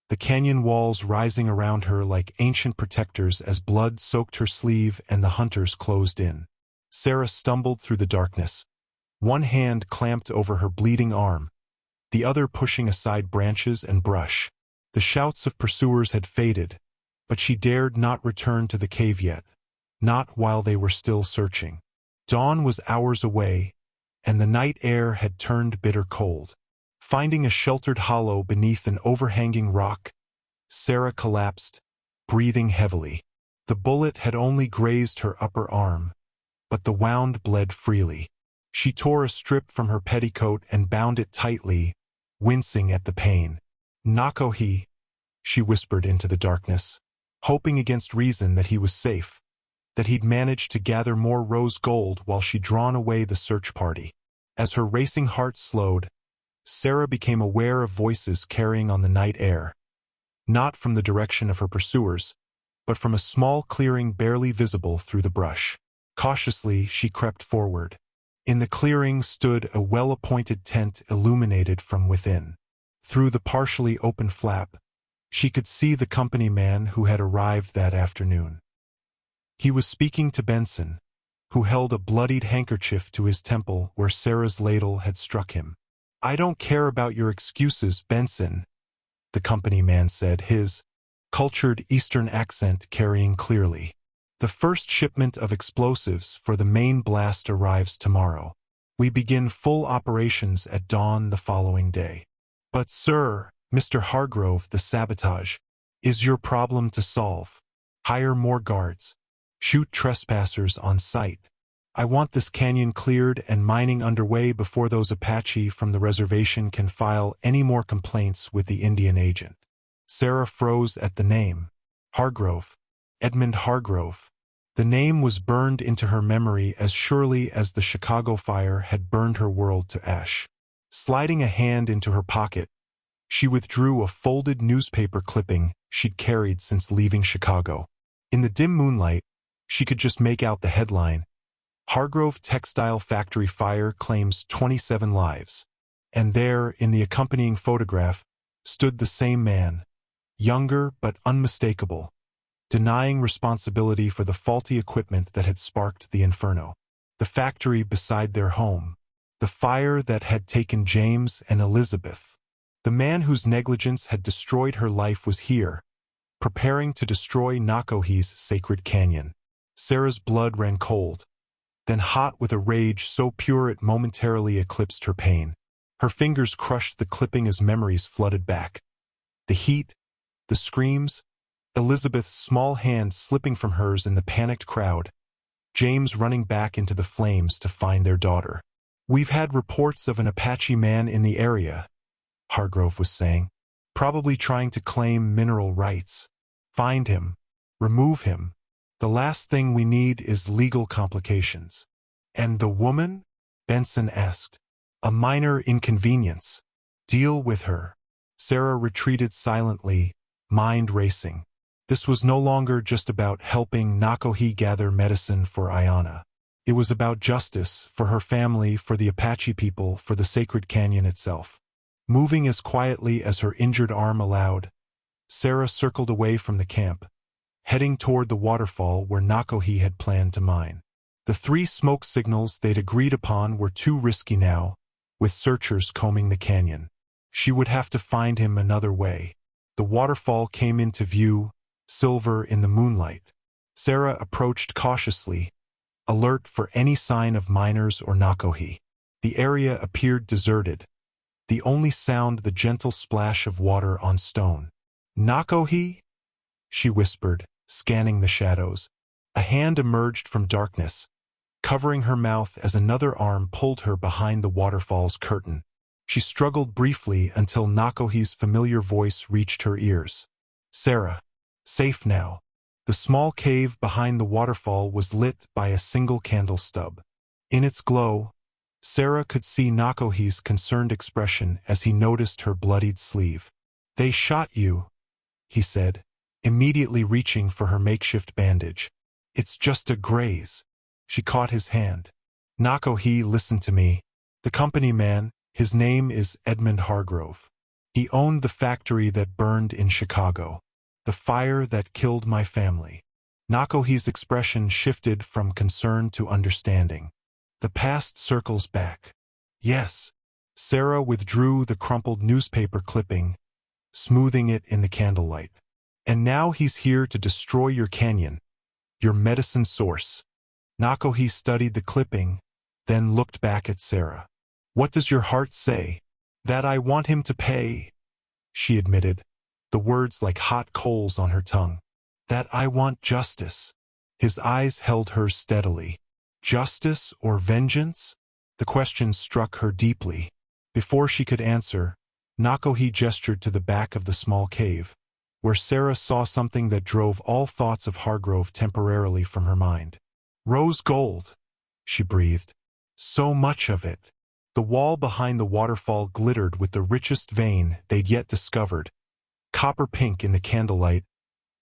the canyon walls rising around her like ancient protectors as blood soaked her sleeve and the hunters closed in. Sarah stumbled through the darkness, one hand clamped over her bleeding arm, the other pushing aside branches and brush. The shouts of pursuers had faded, but she dared not return to the cave yet, not while they were still searching. Dawn was hours away, and the night air had turned bitter cold. Finding a sheltered hollow beneath an overhanging rock, Sarah collapsed, breathing heavily. The bullet had only grazed her upper arm, but the wound bled freely. She tore a strip from her petticoat and bound it tightly, wincing at the pain. Nakohi, she whispered into the darkness, hoping against reason that he was safe, that he'd managed to gather more rose gold while she'd drawn away the search party. As her racing heart slowed, Sarah became aware of voices carrying on the night air, not from the direction of her pursuers, but from a small clearing barely visible through the brush. Cautiously, she crept forward. In the clearing stood a well-appointed tent illuminated from within. Through the partially open flap, she could see the company man who had arrived that afternoon. He was speaking to Benson, who held a bloodied handkerchief to his temple where Sarah's ladle had struck him. I don't care about your excuses, Benson, the company man said, his cultured Eastern accent carrying clearly. The first shipment of explosives for the main blast arrives tomorrow. We begin full operations at dawn the following day. But sir, Mr. Hargrove, the sabotage is your problem to solve. Hire more guards. Shoot trespassers on sight. I want this canyon cleared and mining underway before those Apache from the reservation can file any more complaints with the Indian agent. Sarah froze at the name. Hargrove. Edmund Hargrove. The name was burned into her memory as surely as the Chicago fire had burned her world to ash. Sliding a hand into her pocket, she withdrew a folded newspaper clipping she'd carried since leaving Chicago. In the dim moonlight, she could just make out the headline, Hargrove Textile Factory Fire Claims 27 Lives. And there, in the accompanying photograph, stood the same man, younger but unmistakable, denying responsibility for the faulty equipment that had sparked the inferno. The factory beside their home, The fire that had taken James and Elizabeth. The man whose negligence had destroyed her life was here, preparing to destroy Nakohi's sacred canyon. Sarah's blood ran cold, then hot with a rage so pure it momentarily eclipsed her pain. Her fingers crushed the clipping as memories flooded back. The heat, the screams, Elizabeth's small hand slipping from hers in the panicked crowd, James running back into the flames to find their daughter. "We've had reports of an Apache Man in the area," Hargrove was saying, "probably trying to claim mineral rights. Find him. Remove him. The last thing we need is legal complications." "And the woman?" Benson asked. "A minor inconvenience. Deal with her." Sarah retreated silently, mind racing. This was no longer just about helping Nakohi gather medicine for Ayanna. It was about justice, for her family, for the Apache people, for the sacred canyon itself. Moving as quietly as her injured arm allowed, Sarah circled away from the camp, heading toward the waterfall where Nakohi had planned to mine. The 3 smoke signals they'd agreed upon were too risky now, with searchers combing the canyon. She would have to find him another way. The waterfall came into view, silver in the moonlight. Sarah approached cautiously, alert for any sign of miners or Nakohi. The area appeared deserted, the only sound the gentle splash of water on stone. "Nakohi?" she whispered, scanning the shadows. A hand emerged from darkness, covering her mouth as another arm pulled her behind the waterfall's curtain. She struggled briefly until Nakohi's familiar voice reached her ears. "Sarah. Safe now." The small cave behind the waterfall was lit by a single candle stub. In its glow, Sarah could see Nakohi's concerned expression as he noticed her bloodied sleeve. "They shot you," he said, immediately reaching for her makeshift bandage. "It's just a graze." She caught his hand. "Nakohi, listen to me. The company man, his name is Edmund Hargrove. He owned the factory that burned in Chicago. The fire that killed my family." Nakohi's expression shifted from concern to understanding. "The past circles back." "Yes." Sarah withdrew the crumpled newspaper clipping, smoothing it in the candlelight. "And now he's here to destroy your canyon, your medicine source." Nakohi studied the clipping, then looked back at Sarah. "What does your heart say?" "That I want him to pay," she admitted, the words like hot coals on her tongue. "That I want justice." His eyes held hers steadily. Justice or vengeance? The question struck her deeply. Before she could answer, Nakohi gestured to the back of the small cave, where Sarah saw something that drove all thoughts of Hargrove temporarily from her mind. "Rose gold," she breathed. "So much of it." The wall behind the waterfall glittered with the richest vein they'd yet discovered, copper pink in the candlelight,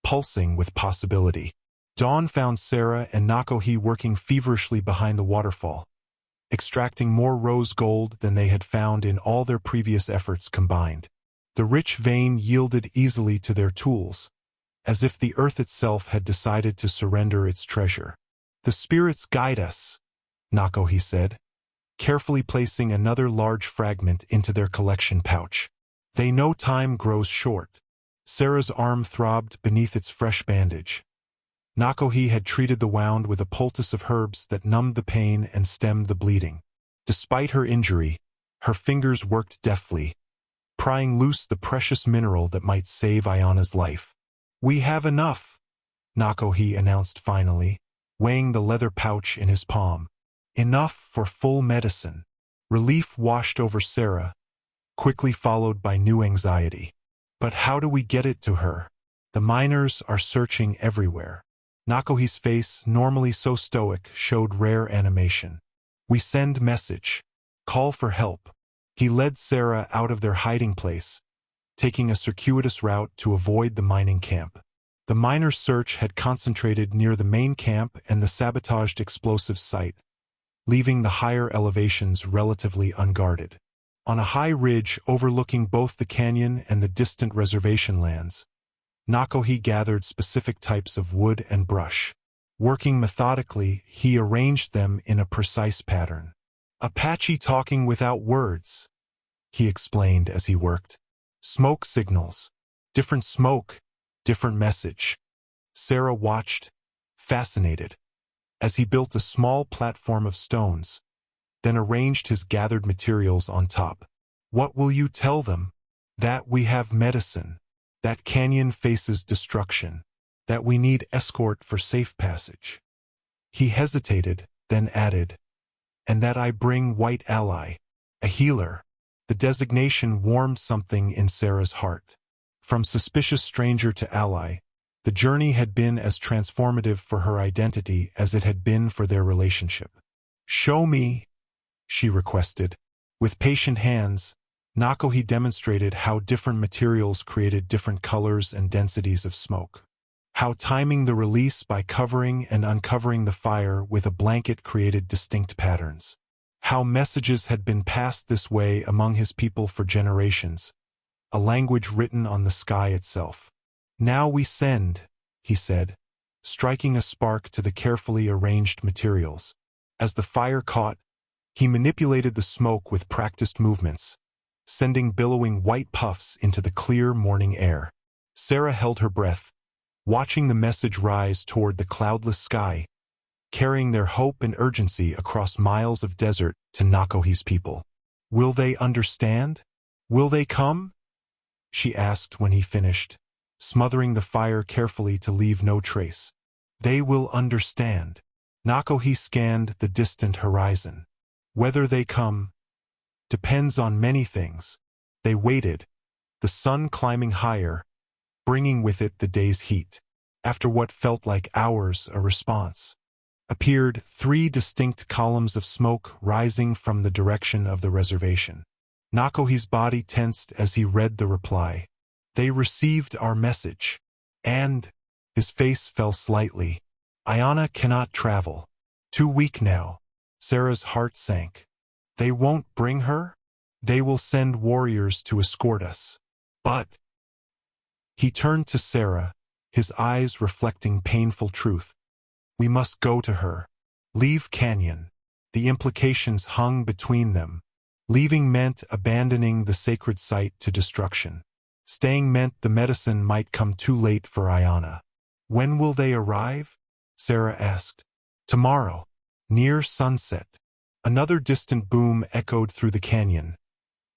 pulsing with possibility. Dawn found Sarah and Nakohi working feverishly behind the waterfall, extracting more rose gold than they had found in all their previous efforts combined. The rich vein yielded easily to their tools, as if the earth itself had decided to surrender its treasure. "The spirits guide us," Nakohi said, carefully placing another large fragment into their collection pouch. "They know time grows short." Sarah's arm throbbed beneath its fresh bandage. Nakohi had treated the wound with a poultice of herbs that numbed the pain and stemmed the bleeding. Despite her injury, her fingers worked deftly, prying loose the precious mineral that might save Ayanna's life. "We have enough," Nakohi announced finally, weighing the leather pouch in his palm. "Enough for full medicine." Relief washed over Sarah, quickly followed by new anxiety. "But how do we get it to her? The miners are searching everywhere." Nakohi's face, normally so stoic, showed rare animation. "We send message. Call for help." He led Sarah out of their hiding place, taking a circuitous route to avoid the mining camp. The miners' search had concentrated near the main camp and the sabotaged explosive site, leaving the higher elevations relatively unguarded. On a high ridge overlooking both the canyon and the distant reservation lands, Nakohi gathered specific types of wood and brush. Working methodically, he arranged them in a precise pattern. Apache talking without words, he explained as he worked. Smoke signals. Different smoke, different message. Sarah watched, fascinated, as he built a small platform of stones, then arranged his gathered materials on top. What will you tell them? That we have medicine, that canyon faces destruction, that we need escort for safe passage. He hesitated, then added, and that I bring white ally, a healer. The designation warmed something in Sarah's heart. From suspicious stranger to ally, the journey had been as transformative for her identity as it had been for their relationship. Show me, she requested. With patient hands, Nakohi demonstrated how different materials created different colors and densities of smoke. How timing the release by covering and uncovering the fire with a blanket created distinct patterns. How messages had been passed this way among his people for generations, a language written on the sky itself. Now we send, he said, striking a spark to the carefully arranged materials. As the fire caught, he manipulated the smoke with practiced movements, sending billowing white puffs into the clear morning air. Sarah held her breath, watching the message rise toward the cloudless sky, carrying their hope and urgency across miles of desert to Nakohi's people. Will they understand? Will they come? She asked when he finished, smothering the fire carefully to leave no trace. They will understand. Nakohi scanned the distant horizon. Whether they come depends on many things. They waited, the sun climbing higher, bringing with it the day's heat. After what felt like hours, a response. Appeared 3 distinct columns of smoke rising from the direction of the reservation. Nakohi's body tensed as he read the reply. They received our message. And his face fell slightly. Ayana cannot travel. Too weak now. Sarah's heart sank. They won't bring her? They will send warriors to escort us. But he turned to Sarah, his eyes reflecting painful truth. We must go to her. Leave Canyon. The implications hung between them. Leaving meant abandoning the sacred site to destruction. Staying meant the medicine might come too late for Ayana. When will they arrive? Sarah asked. Tomorrow, near sunset. Another distant boom echoed through the canyon,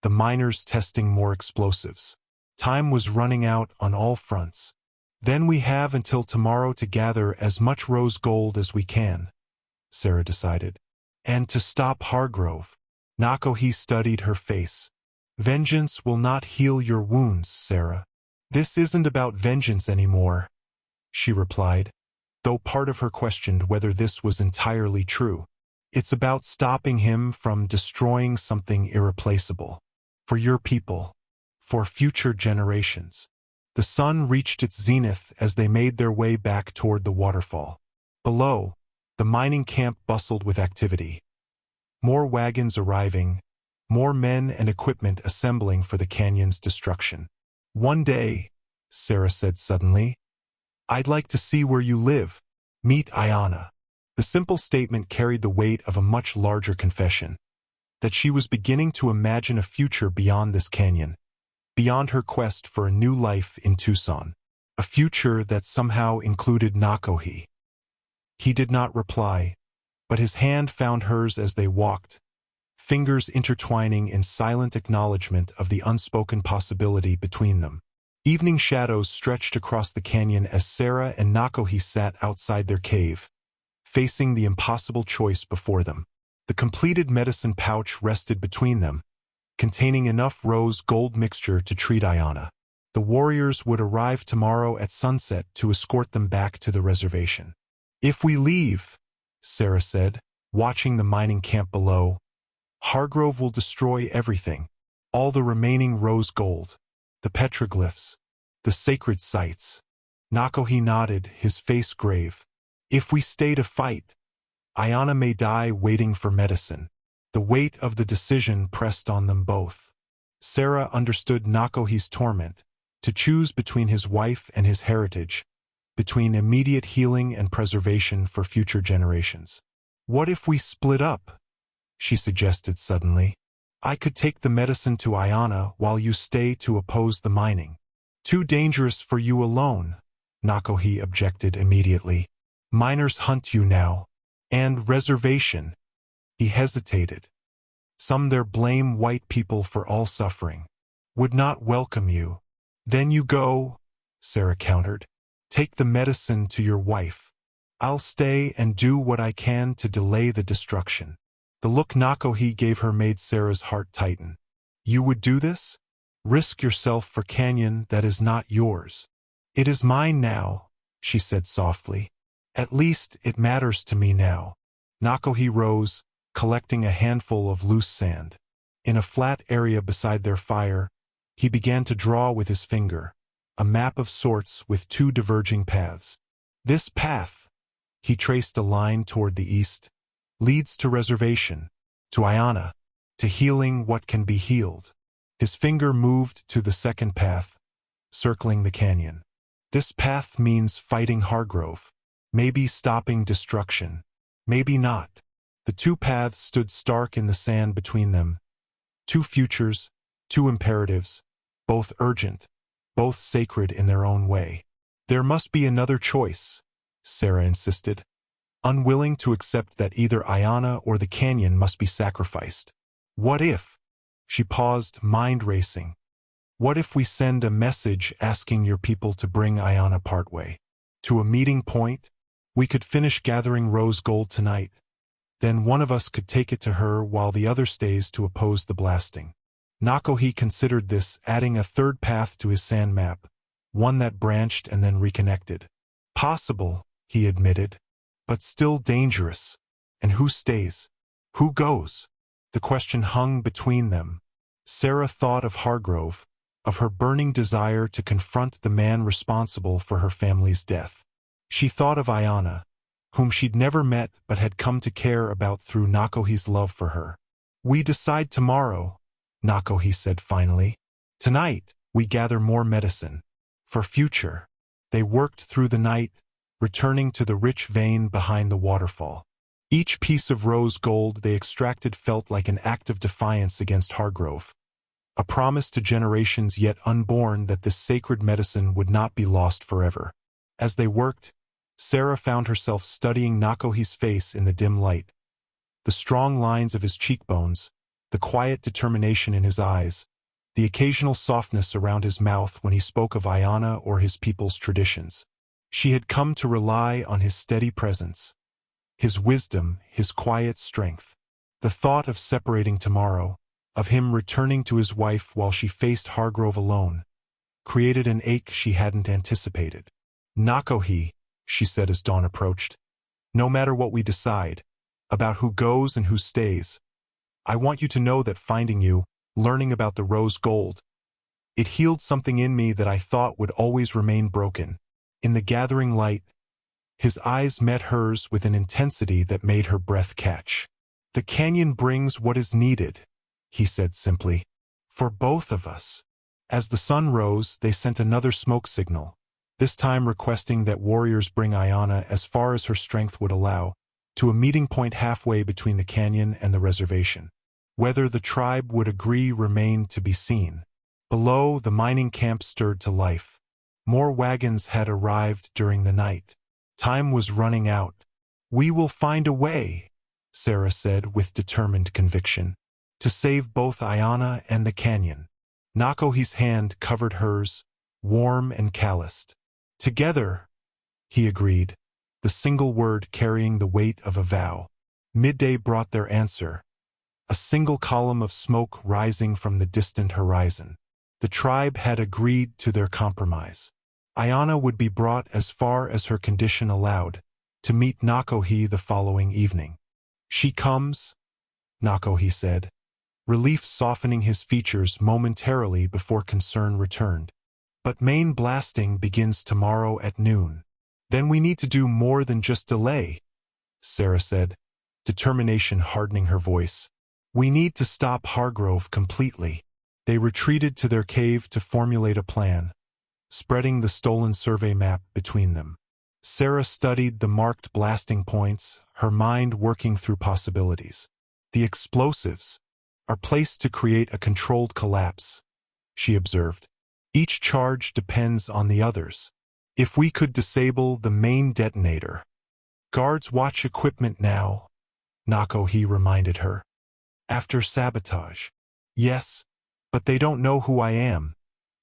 the miners testing more explosives. Time was running out on all fronts. Then we have until tomorrow to gather as much rose gold as we can, Sarah decided. And to stop Hargrove. Nakohi studied her face. Vengeance will not heal your wounds, Sarah. This isn't about vengeance anymore, she replied, though part of her questioned whether this was entirely true. It's about stopping him from destroying something irreplaceable. For your people. For future generations. The sun reached its zenith as they made their way back toward the waterfall. Below, the mining camp bustled with activity. More wagons arriving, more men and equipment assembling for the canyon's destruction. One day, Sarah said suddenly, I'd like to see where you live. Meet Ayana. The simple statement carried the weight of a much larger confession. That she was beginning to imagine a future beyond this canyon. Beyond her quest for a new life in Tucson. A future that somehow included Nakohi. He did not reply, but his hand found hers as they walked, fingers intertwining in silent acknowledgement of the unspoken possibility between them. Evening shadows stretched across the canyon as Sarah and Nakohi sat outside their cave, facing the impossible choice before them. The completed medicine pouch rested between them, containing enough rose gold mixture to treat Ayana. The warriors would arrive tomorrow at sunset to escort them back to the reservation. If we leave, Sarah said, watching the mining camp below, Hargrove will destroy everything. All the remaining rose gold, the petroglyphs, the sacred sites. Nakohi nodded, his face grave. If we stay to fight, Ayana may die waiting for medicine. The weight of the decision pressed on them both. Sarah understood Nakohi's torment, to choose between his wife and his heritage, between immediate healing and preservation for future generations. What if we split up? she suggested suddenly. I could take the medicine to Ayana while you stay to oppose the mining. Too dangerous for you alone, Nakohi objected immediately. Miners hunt you now. And reservation. He hesitated. Some there blame white people for all suffering. Would not welcome you. Then you go, Sarah countered. Take the medicine to your wife. I'll stay and do what I can to delay the destruction. The look Nakohi gave her made Sarah's heart tighten. You would do this? Risk yourself for canyon that is not yours. It is mine now, she said softly. At least it matters to me now. Nakohi rose, collecting a handful of loose sand. In a flat area beside their fire, he began to draw with his finger, a map of sorts with two diverging paths. This path, he traced a line toward the east, leads to reservation, to Ayana, to healing what can be healed. His finger moved to the second path, circling the canyon. This path means fighting Hargrove, maybe stopping destruction, maybe not. The two paths stood stark in the sand between them. Two futures, two imperatives, both urgent, both sacred in their own way. There must be another choice, Sarah insisted, unwilling to accept that either Ayana or the canyon must be sacrificed. What if? She paused, mind racing. What if we send a message asking your people to bring Ayana partway? To a meeting point? We could finish gathering rose gold tonight. Then one of us could take it to her while the other stays to oppose the blasting. Nakohi considered this, adding a third path to his sand map, one that branched and then reconnected. Possible, he admitted, but still dangerous. And who stays? Who goes? The question hung between them. Sarah thought of Hargrove, of her burning desire to confront the man responsible for her family's death. She thought of Ayana, whom she'd never met but had come to care about through Nakohi's love for her. We decide tomorrow, Nakohi said finally. Tonight, we gather more medicine. For future. They worked through the night, returning to the rich vein behind the waterfall. Each piece of rose gold they extracted felt like an act of defiance against Hargrove, a promise to generations yet unborn that this sacred medicine would not be lost forever. As they worked, Sarah found herself studying Nakohi's face in the dim light. The strong lines of his cheekbones, the quiet determination in his eyes, the occasional softness around his mouth when he spoke of Ayana or his people's traditions. She had come to rely on his steady presence, his wisdom, his quiet strength. The thought of separating tomorrow, of him returning to his wife while she faced Hargrove alone, created an ache she hadn't anticipated. Nakohi, she said as dawn approached, no matter what we decide, about who goes and who stays, I want you to know that finding you, learning about the rose gold, it healed something in me that I thought would always remain broken. In the gathering light, his eyes met hers with an intensity that made her breath catch. The canyon brings what is needed, he said simply, for both of us. As the sun rose, they sent another smoke signal, this time requesting that warriors bring Ayana as far as her strength would allow, to a meeting point halfway between the canyon and the reservation. Whether the tribe would agree remained to be seen. Below, the mining camp stirred to life. More wagons had arrived during the night. Time was running out. We will find a way, Sarah said with determined conviction, to save both Ayana and the canyon. Nakohi's hand covered hers, warm and calloused. Together, he agreed, the single word carrying the weight of a vow. Midday brought their answer, a single column of smoke rising from the distant horizon. The tribe had agreed to their compromise. Ayana would be brought as far as her condition allowed, to meet Nakohi the following evening. She comes, Nakohi said, relief softening his features momentarily before concern returned. But main blasting begins tomorrow at noon. Then we need to do more than just delay, Sarah said, determination hardening her voice. We need to stop Hargrove completely. They retreated to their cave to formulate a plan, spreading the stolen survey map between them. Sarah studied the marked blasting points, her mind working through possibilities. The explosives are placed to create a controlled collapse, she observed. Each charge depends on the others. If we could disable the main detonator. Guards watch equipment now, Nakohi reminded her. After sabotage. Yes, but they don't know who I am,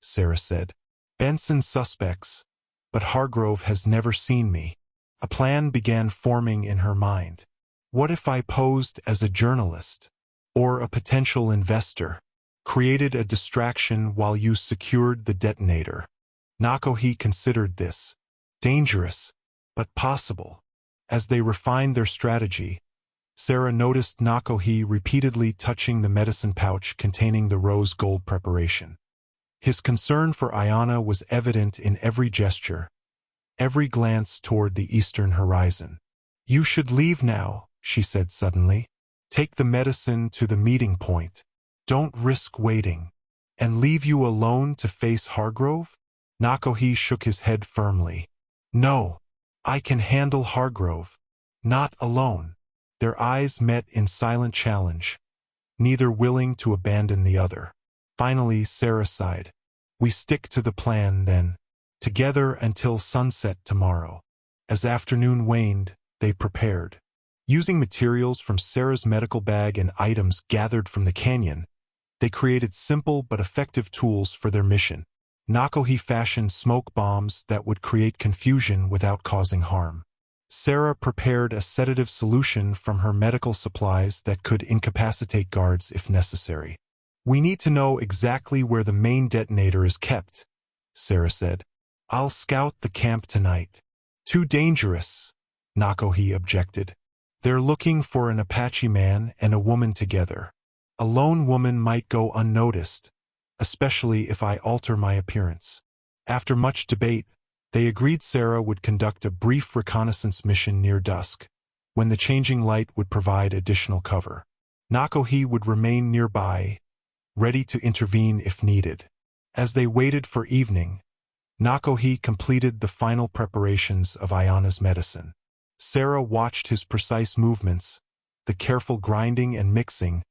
Sarah said. Benson suspects, but Hargrove has never seen me. A plan began forming in her mind. What if I posed as a journalist? Or a potential investor? Created a distraction while you secured the detonator. Nakohi considered this. Dangerous, but possible. As they refined their strategy, Sarah noticed Nakohi repeatedly touching the medicine pouch containing the rose gold preparation. His concern for Ayana was evident in every gesture, every glance toward the eastern horizon. You should leave now, she said suddenly. Take the medicine to the meeting point. Don't risk waiting. And leave you alone to face Hargrove? Nakohi shook his head firmly. No, I can handle Hargrove. Not alone. Their eyes met in silent challenge, neither willing to abandon the other. Finally, Sarah sighed. We stick to the plan, then. Together until sunset tomorrow. As afternoon waned, they prepared. Using materials from Sarah's medical bag and items gathered from the canyon, they created simple but effective tools for their mission. Nakohi fashioned smoke bombs that would create confusion without causing harm. Sarah prepared a sedative solution from her medical supplies that could incapacitate guards if necessary. We need to know exactly where the main detonator is kept, Sarah said. I'll scout the camp tonight. Too dangerous, Nakohi objected. They're looking for an Apache man and a woman together. A lone woman might go unnoticed, especially if I alter my appearance. After much debate, they agreed Sarah would conduct a brief reconnaissance mission near dusk, when the changing light would provide additional cover. Nakohi would remain nearby, ready to intervene if needed. As they waited for evening, Nakohi completed the final preparations of Ayana's medicine. Sarah watched his precise movements, the careful grinding and mixing,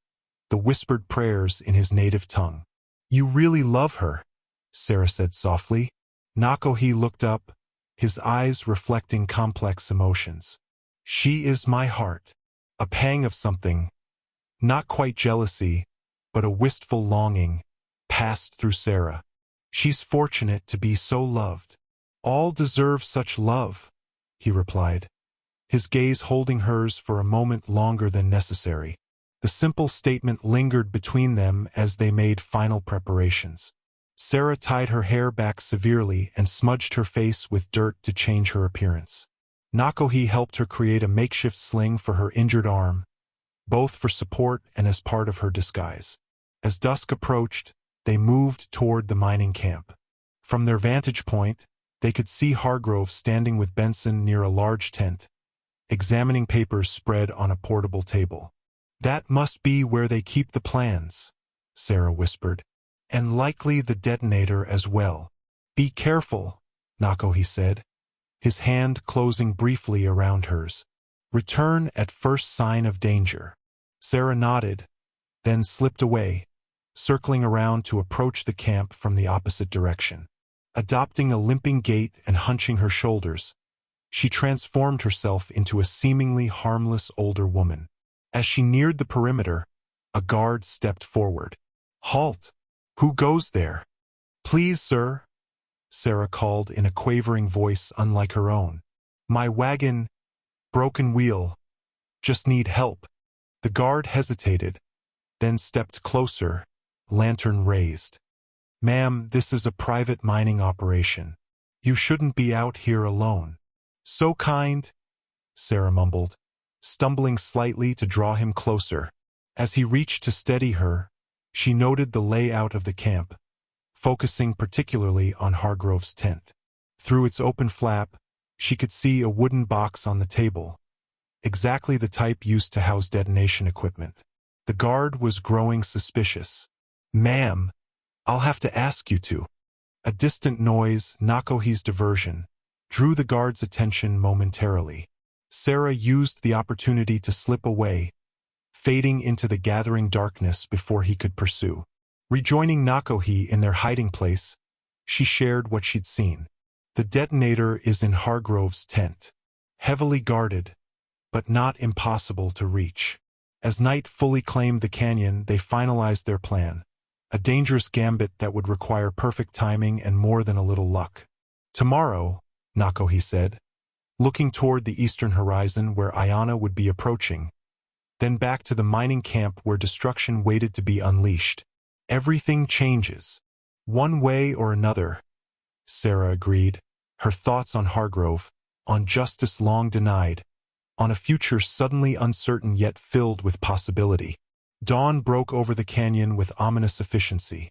the whispered prayers in his native tongue. You really love her, Sarah said softly. Nakohi looked up, his eyes reflecting complex emotions. She is my heart. A pang of something, not quite jealousy, but a wistful longing, passed through Sarah. She's fortunate to be so loved. All deserve such love, he replied, his gaze holding hers for a moment longer than necessary. The simple statement lingered between them as they made final preparations. Sarah tied her hair back severely and smudged her face with dirt to change her appearance. Nakohi helped her create a makeshift sling for her injured arm, both for support and as part of her disguise. As dusk approached, they moved toward the mining camp. From their vantage point, they could see Hargrove standing with Benson near a large tent, examining papers spread on a portable table. That must be where they keep the plans, Sarah whispered. And likely the detonator as well. Be careful, Nakohi said, his hand closing briefly around hers. Return at first sign of danger. Sarah nodded, then slipped away, circling around to approach the camp from the opposite direction. Adopting a limping gait and hunching her shoulders, she transformed herself into a seemingly harmless older woman. As she neared the perimeter, a guard stepped forward. Halt! Who goes there? Please, sir, Sarah called in a quavering voice unlike her own. My wagon, broken wheel, just need help. The guard hesitated, then stepped closer, lantern raised. Ma'am, this is a private mining operation. You shouldn't be out here alone. So kind, Sarah mumbled, stumbling slightly to draw him closer. As he reached to steady her, she noted the layout of the camp, focusing particularly on Hargrove's tent. Through its open flap, she could see a wooden box on the table, exactly the type used to house detonation equipment. The guard was growing suspicious. Ma'am, I'll have to ask you to. A distant noise, Nakohi's diversion, drew the guard's attention momentarily. Sarah used the opportunity to slip away, fading into the gathering darkness before he could pursue. Rejoining Nakohi in their hiding place, she shared what she'd seen. The detonator is in Hargrove's tent. Heavily guarded, but not impossible to reach. As night fully claimed the canyon, they finalized their plan. A dangerous gambit that would require perfect timing and more than a little luck. Tomorrow, Nakohi said, looking toward the eastern horizon where Ayana would be approaching. Then back to the mining camp where destruction waited to be unleashed. Everything changes. One way or another, Sarah agreed, her thoughts on Hargrove, on justice long denied, on a future suddenly uncertain yet filled with possibility. Dawn broke over the canyon with ominous efficiency.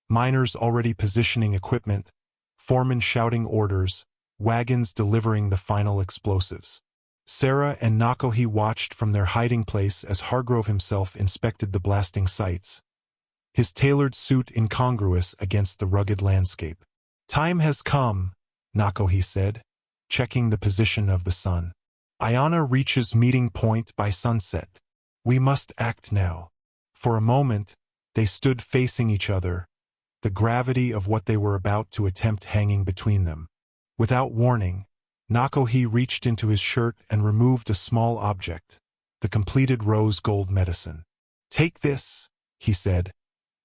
Miners already positioning equipment, foremen shouting orders, wagons delivering the final explosives. Sarah and Nakohi watched from their hiding place as Hargrove himself inspected the blasting sites, his tailored suit incongruous against the rugged landscape. Time has come, Nakohi said, checking the position of the sun. Ayana reaches meeting point by sunset. We must act now. For a moment, they stood facing each other, the gravity of what they were about to attempt hanging between them. Without warning, Nakohi reached into his shirt and removed a small object, the completed rose gold medicine. Take this, he said,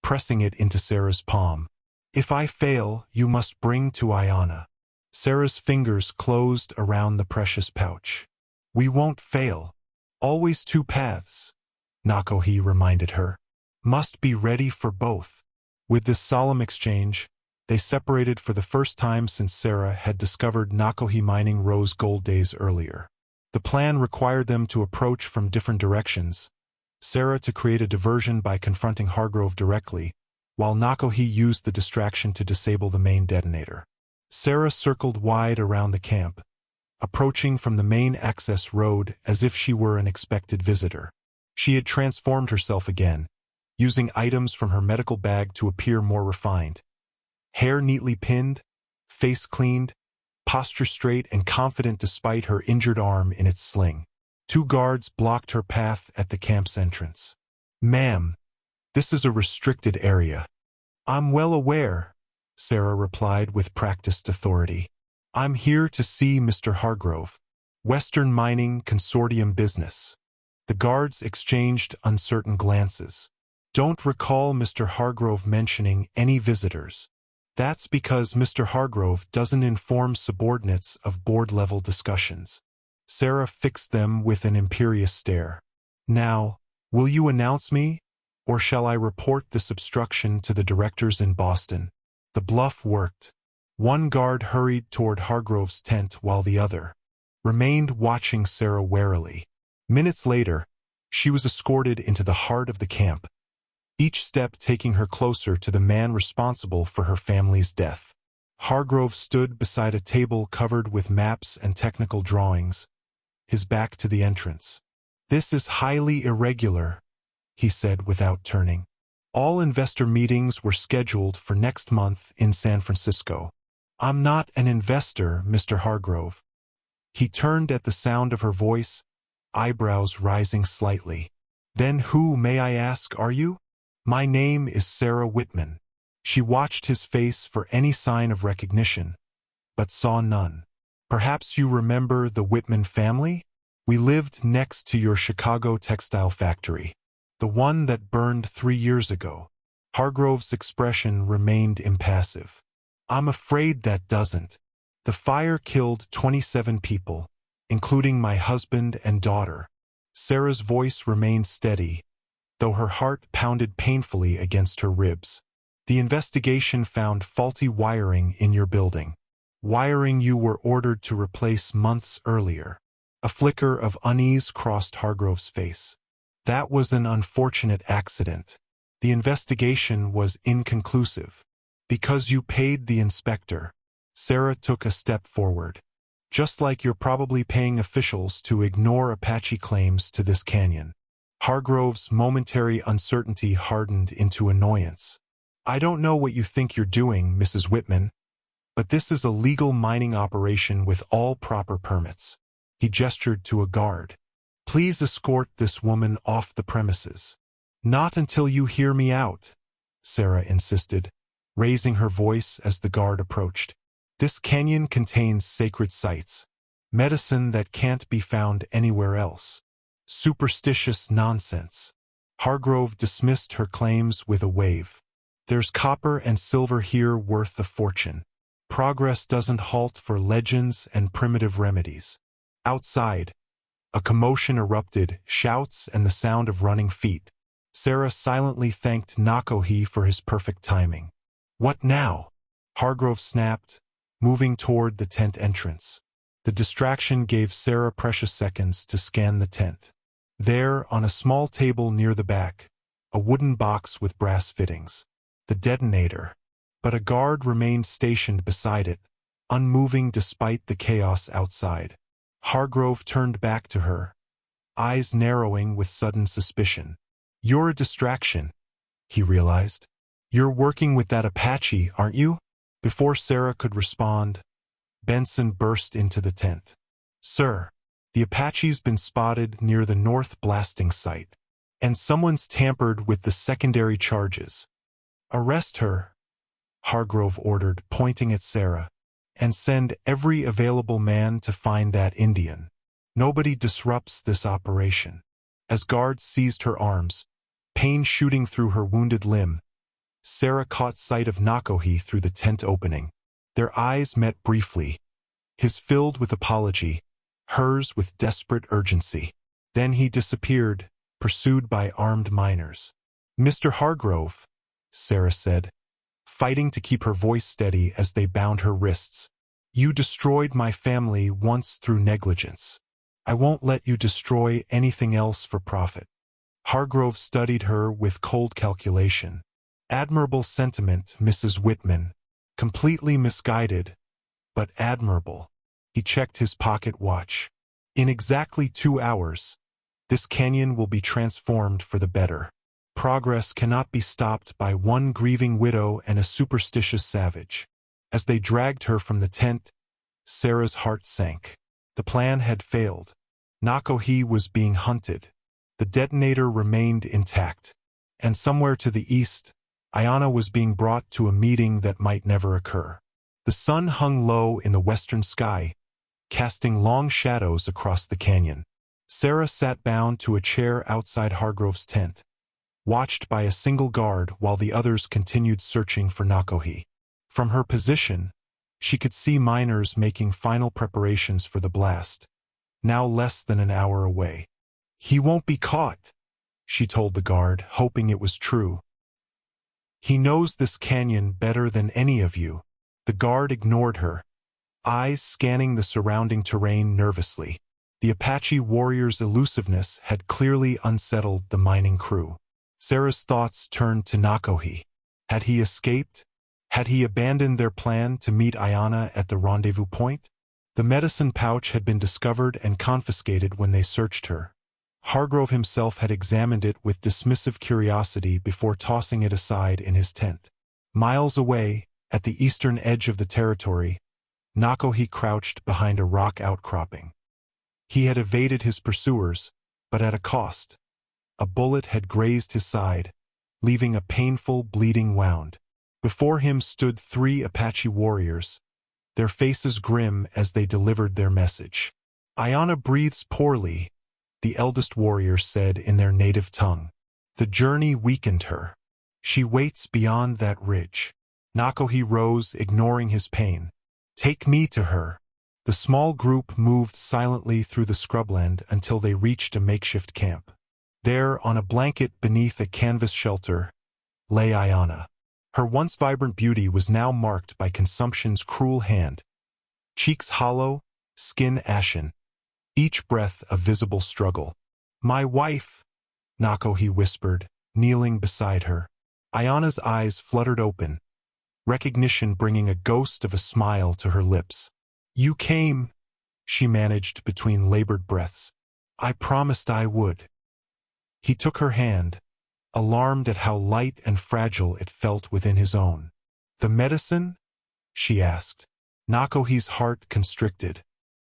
pressing it into Sarah's palm. If I fail, you must bring to Ayana. Sarah's fingers closed around the precious pouch. We won't fail. Always two paths, Nakohi reminded her. Must be ready for both. With this solemn exchange, they separated for the first time since Sarah had discovered Nakohi mining rose gold days earlier. The plan required them to approach from different directions, Sarah to create a diversion by confronting Hargrove directly, while Nakohi used the distraction to disable the main detonator. Sarah circled wide around the camp, approaching from the main access road as if she were an expected visitor. She had transformed herself again, using items from her medical bag to appear more refined. Hair neatly pinned, face cleaned, posture straight and confident despite her injured arm in its sling. Two guards blocked her path at the camp's entrance. Ma'am, this is a restricted area. I'm well aware, Sarah replied with practiced authority. I'm here to see Mr. Hargrove. Western Mining Consortium business. The guards exchanged uncertain glances. Don't recall Mr. Hargrove mentioning any visitors. That's because Mr. Hargrove doesn't inform subordinates of board-level discussions. Sarah fixed them with an imperious stare. Now, will you announce me, or shall I report this obstruction to the directors in Boston? The bluff worked. One guard hurried toward Hargrove's tent while the other remained watching Sarah warily. Minutes later, she was escorted into the heart of the camp, each step taking her closer to the man responsible for her family's death. Hargrove stood beside a table covered with maps and technical drawings, his back to the entrance. This is highly irregular, he said without turning. All investor meetings were scheduled for next month in San Francisco. I'm not an investor, Mr. Hargrove. He turned at the sound of her voice, eyebrows rising slightly. Then who, may I ask, are you? My name is Sarah Whitman. She watched his face for any sign of recognition, but saw none. Perhaps you remember the Whitman family? We lived next to your Chicago textile factory, the one that burned 3 years ago. Hargrove's expression remained impassive. I'm afraid that doesn't. The fire killed 27 people, including my husband and daughter. Sarah's voice remained steady, though her heart pounded painfully against her ribs. The investigation found faulty wiring in your building. Wiring you were ordered to replace months earlier. A flicker of unease crossed Hargrove's face. That was an unfortunate accident. The investigation was inconclusive. Because you paid the inspector. Sarah took a step forward. Just like you're probably paying officials to ignore Apache claims to this canyon. Hargrove's momentary uncertainty hardened into annoyance. I don't know what you think you're doing, Mrs. Whitman, but this is a legal mining operation with all proper permits. He gestured to a guard. Please escort this woman off the premises. Not until you hear me out, Sarah insisted, raising her voice as the guard approached. This canyon contains sacred sites, medicine that can't be found anywhere else. Superstitious nonsense. Hargrove dismissed her claims with a wave. There's copper and silver here worth a fortune. Progress doesn't halt for legends and primitive remedies. Outside, a commotion erupted, shouts and the sound of running feet. Sarah silently thanked Nakohi for his perfect timing. What now? Hargrove snapped, moving toward the tent entrance. The distraction gave Sarah precious seconds to scan the tent. There, on a small table near the back, a wooden box with brass fittings. The detonator. But a guard remained stationed beside it, unmoving despite the chaos outside. Hargrove turned back to her, eyes narrowing with sudden suspicion. You're a distraction, he realized. You're working with that Apache, aren't you? Before Sarah could respond, Benson burst into the tent. Sir, the Apache's been spotted near the north blasting site, and someone's tampered with the secondary charges. Arrest her, Hargrove ordered, pointing at Sarah, and send every available man to find that Indian. Nobody disrupts this operation. As guards seized her arms, pain shooting through her wounded limb, Sarah caught sight of Nakohi through the tent opening. Their eyes met briefly, his filled with apology, hers with desperate urgency. Then he disappeared, pursued by armed miners. Mr. Hargrove, Sarah said, fighting to keep her voice steady as they bound her wrists. You destroyed my family once through negligence. I won't let you destroy anything else for profit. Hargrove studied her with cold calculation. Admirable sentiment, Mrs. Whitman. Completely misguided, but admirable. He checked his pocket watch. In exactly 2 hours, this canyon will be transformed for the better. Progress cannot be stopped by one grieving widow and a superstitious savage. As they dragged her from the tent, Sarah's heart sank. The plan had failed. Nakohi was being hunted. The detonator remained intact. And somewhere to the east, Ayanna was being brought to a meeting that might never occur. The sun hung low in the western sky, casting long shadows across the canyon. Sarah sat bound to a chair outside Hargrove's tent, watched by a single guard while the others continued searching for Nakohi. From her position, she could see miners making final preparations for the blast, now less than an hour away. He won't be caught, she told the guard, hoping it was true. He knows this canyon better than any of you. The guard ignored her, eyes scanning the surrounding terrain nervously. The Apache warrior's elusiveness had clearly unsettled the mining crew. Sarah's thoughts turned to Nakohi. Had he escaped? Had he abandoned their plan to meet Ayanna at the rendezvous point? The medicine pouch had been discovered and confiscated when they searched her. Hargrove himself had examined it with dismissive curiosity before tossing it aside in his tent. Miles away, at the eastern edge of the territory, Nakohi crouched behind a rock outcropping. He had evaded his pursuers, but at a cost. A bullet had grazed his side, leaving a painful, bleeding wound. Before him stood 3 Apache warriors, their faces grim as they delivered their message. Ayanna breathes poorly, the eldest warrior said in their native tongue. The journey weakened her. She waits beyond that ridge. Nakohi rose, ignoring his pain. Take me to her. The small group moved silently through the scrubland until they reached a makeshift camp. There, on a blanket beneath a canvas shelter, lay Ayanna. Her once vibrant beauty was now marked by consumption's cruel hand. Cheeks hollow, skin ashen, each breath a visible struggle. My wife, Nakohi whispered, kneeling beside her. Ayanna's eyes fluttered open, recognition bringing a ghost of a smile to her lips. You came, she managed between labored breaths. I promised I would. He took her hand, alarmed at how light and fragile it felt within his own. The medicine? She asked. Nakohi's heart constricted.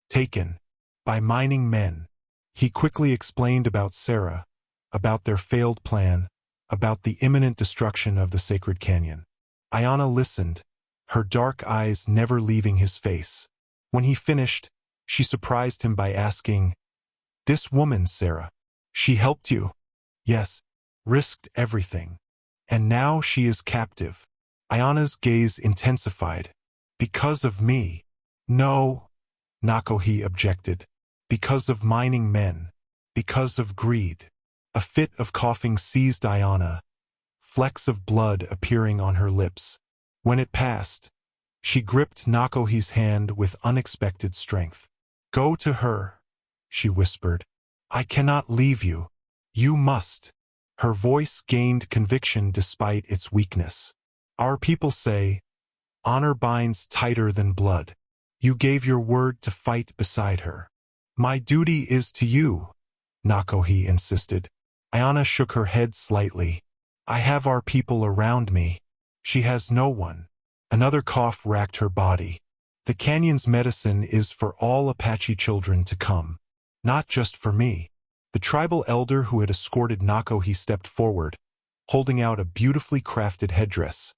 Taken. By mining men. He quickly explained about Sarah, about their failed plan, about the imminent destruction of the sacred canyon. Ayanna listened, her dark eyes never leaving his face. When he finished, she surprised him by asking, "This woman, Sarah, she helped you?" "Yes, risked everything. And now she is captive." Ayanna's gaze intensified. "Because of me?" "No," Nakohi objected. "Because of mining men. Because of greed." A fit of coughing seized Ayanna, flecks of blood appearing on her lips. When it passed, she gripped Nakohi's hand with unexpected strength. "Go to her," she whispered. "I cannot leave you. You must." Her voice gained conviction despite its weakness. "Our people say, honor binds tighter than blood. You gave your word to fight beside her." "My duty is to you," Nakohi insisted. Ayanna shook her head slightly. "I have our people around me. She has no one." Another cough racked her body. "The canyon's medicine is for all Apache children to come. Not just for me." The tribal elder who had escorted Nakohi stepped forward, holding out a beautifully crafted headdress,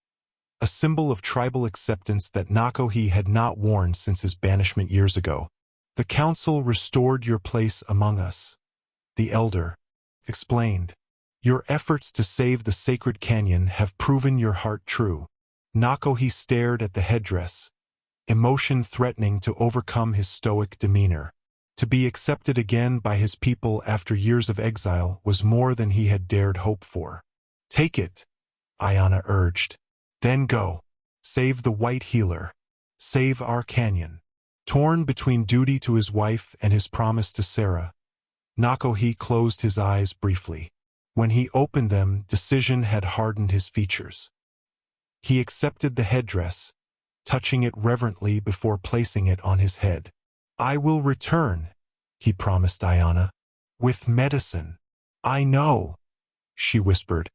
a symbol of tribal acceptance that Nakohi had not worn since his banishment years ago. "The council restored your place among us," the elder explained. "Your efforts to save the sacred canyon have proven your heart true." Nakohi stared at the headdress, emotion threatening to overcome his stoic demeanor. To be accepted again by his people after years of exile was more than he had dared hope for. "Take it," Ayanna urged. "Then go. Save the white healer. Save our canyon." Torn between duty to his wife and his promise to Sarah, Nakohi closed his eyes briefly. When he opened them, decision had hardened his features. He accepted the headdress, touching it reverently before placing it on his head. "I will return," he promised Ayanna, "with medicine." "I know," she whispered,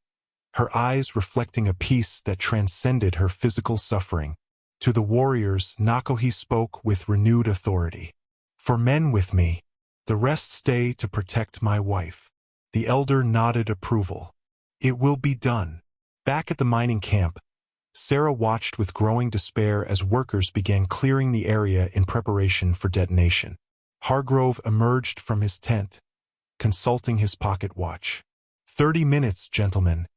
her eyes reflecting a peace that transcended her physical suffering. To the warriors, Nakohi spoke with renewed authority. "For men with me, the rest stay to protect my wife." The elder nodded approval. "It will be done." Back at the mining camp, Sarah watched with growing despair as workers began clearing the area in preparation for detonation. Hargrove emerged from his tent, consulting his pocket watch. 30 minutes, gentlemen,"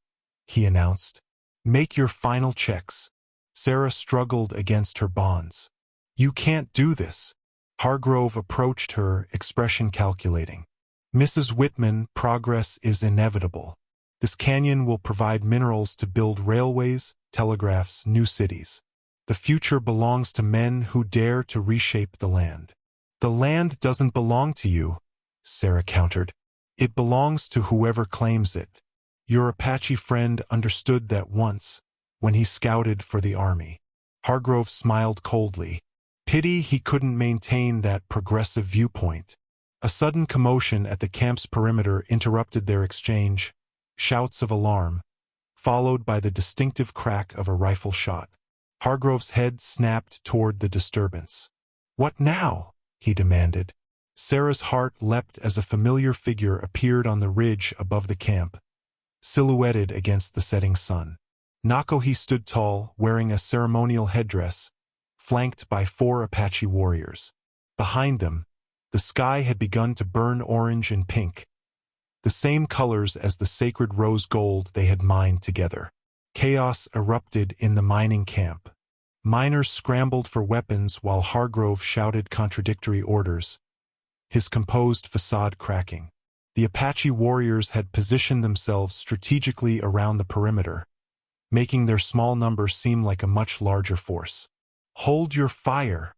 he announced. "Make your final checks." Sarah struggled against her bonds. "You can't do this." Hargrove approached her, expression calculating. "Mrs. Whitman, progress is inevitable. This canyon will provide minerals to build railways, telegraphs, new cities. The future belongs to men who dare to reshape the land." "The land doesn't belong to you," Sarah countered. "It belongs to whoever claims it. Your Apache friend understood that once, when he scouted for the army." Hargrove smiled coldly. Pity he couldn't maintain that progressive viewpoint. A sudden commotion at the camp's perimeter interrupted their exchange, shouts of alarm, followed by the distinctive crack of a rifle shot. Hargrove's head snapped toward the disturbance. "What now?" he demanded. Sarah's heart leapt as a familiar figure appeared on the ridge above the camp, silhouetted against the setting sun. Nakohi stood tall, wearing a ceremonial headdress, flanked by 4 Apache warriors. Behind them, the sky had begun to burn orange and pink, the same colors as the sacred rose gold they had mined together. Chaos erupted in the mining camp. Miners scrambled for weapons while Hargrove shouted contradictory orders, his composed facade cracking. The Apache warriors had positioned themselves strategically around the perimeter, making their small number seem like a much larger force. "Hold your fire,"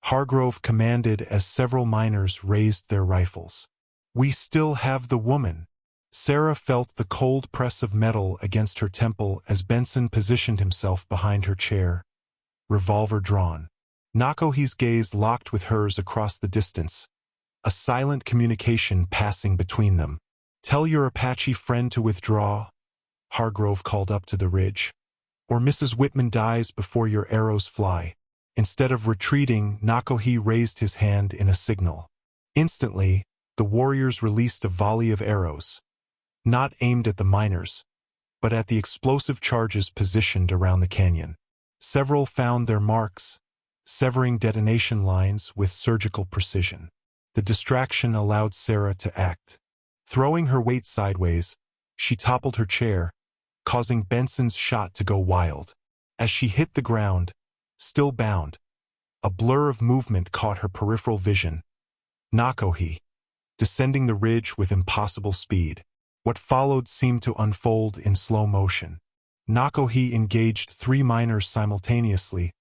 Hargrove commanded as several miners raised their rifles. "We still have the woman." Sarah felt the cold press of metal against her temple as Benson positioned himself behind her chair, revolver drawn. Nakohi's gaze locked with hers across the distance, a silent communication passing between them. "Tell your Apache friend to withdraw," Hargrove called up to the ridge, "or Mrs. Whitman dies before your arrows fly." Instead of retreating, Nakohi raised his hand in a signal. Instantly, the warriors released a volley of arrows, not aimed at the miners, but at the explosive charges positioned around the canyon. Several found their marks, severing detonation lines with surgical precision. The distraction allowed Sarah to act. Throwing her weight sideways, she toppled her chair, causing Benson's shot to go wild. As she hit the ground, still bound, a blur of movement caught her peripheral vision. Nakohi, descending the ridge with impossible speed. What followed seemed to unfold in slow motion. Nakohi engaged 3 miners simultaneously,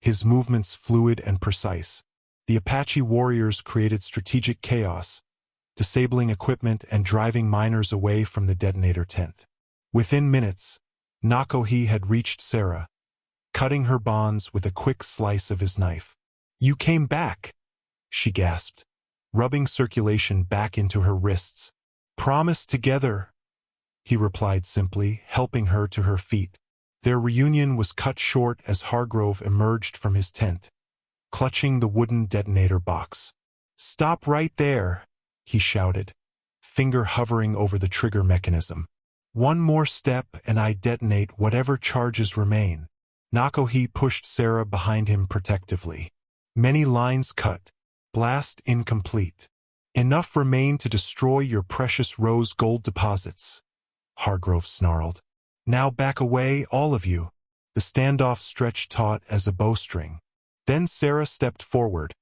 his movements fluid and precise. The Apache warriors created strategic chaos, disabling equipment and driving miners away from the detonator tent. Within minutes, Nakohi had reached Sarah, cutting her bonds with a quick slice of his knife. "You came back," she gasped, rubbing circulation back into her wrists. "Promise together," he replied simply, helping her to her feet. Their reunion was cut short as Hargrove emerged from his tent, clutching the wooden detonator box. "Stop right there," he shouted, finger hovering over the trigger mechanism. "One more step and I detonate whatever charges remain." Nakohi pushed Sarah behind him protectively. "Many lines cut. Blast incomplete. Enough remain to destroy your precious rose gold deposits," Hargrove snarled. "Now back away, all of you." The standoff stretched taut as a bowstring. Then Sarah stepped forward,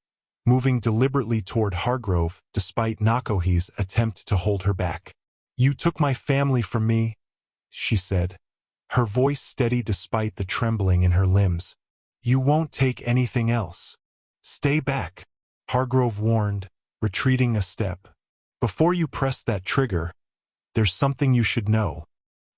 moving deliberately toward Hargrove despite Nakohi's attempt to hold her back. "You took my family from me," she said, her voice steady despite the trembling in her limbs. "You won't take anything else. Stay back," Hargrove warned, retreating a step. "Before you press that trigger, there's something you should know."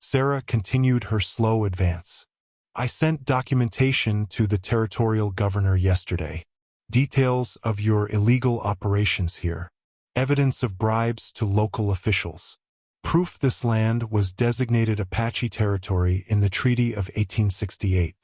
Sarah continued her slow advance. "I sent documentation to the territorial governor yesterday. Details of your illegal operations here. Evidence of bribes to local officials. Proof this land was designated Apache territory in the Treaty of 1868.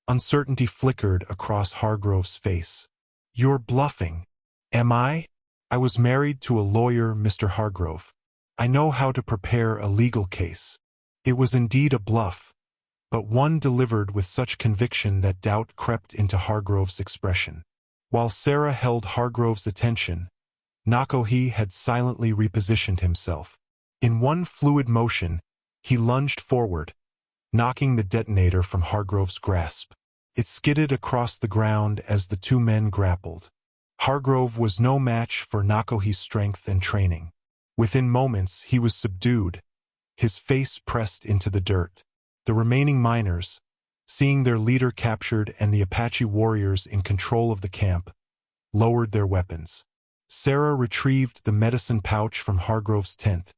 Uncertainty flickered across Hargrove's face. "You're bluffing." "Am I? I was married to a lawyer, Mr. Hargrove. I know how to prepare a legal case." It was indeed a bluff, but one delivered with such conviction that doubt crept into Hargrove's expression. While Sarah held Hargrove's attention, Nakohi had silently repositioned himself. In one fluid motion, he lunged forward, knocking the detonator from Hargrove's grasp. It skidded across the ground as the 2 men grappled. Hargrove was no match for Nakohi's strength and training. Within moments, he was subdued, his face pressed into the dirt. The remaining miners, seeing their leader captured and the Apache warriors in control of the camp, lowered their weapons. Sarah retrieved the medicine pouch from Hargrove's tent,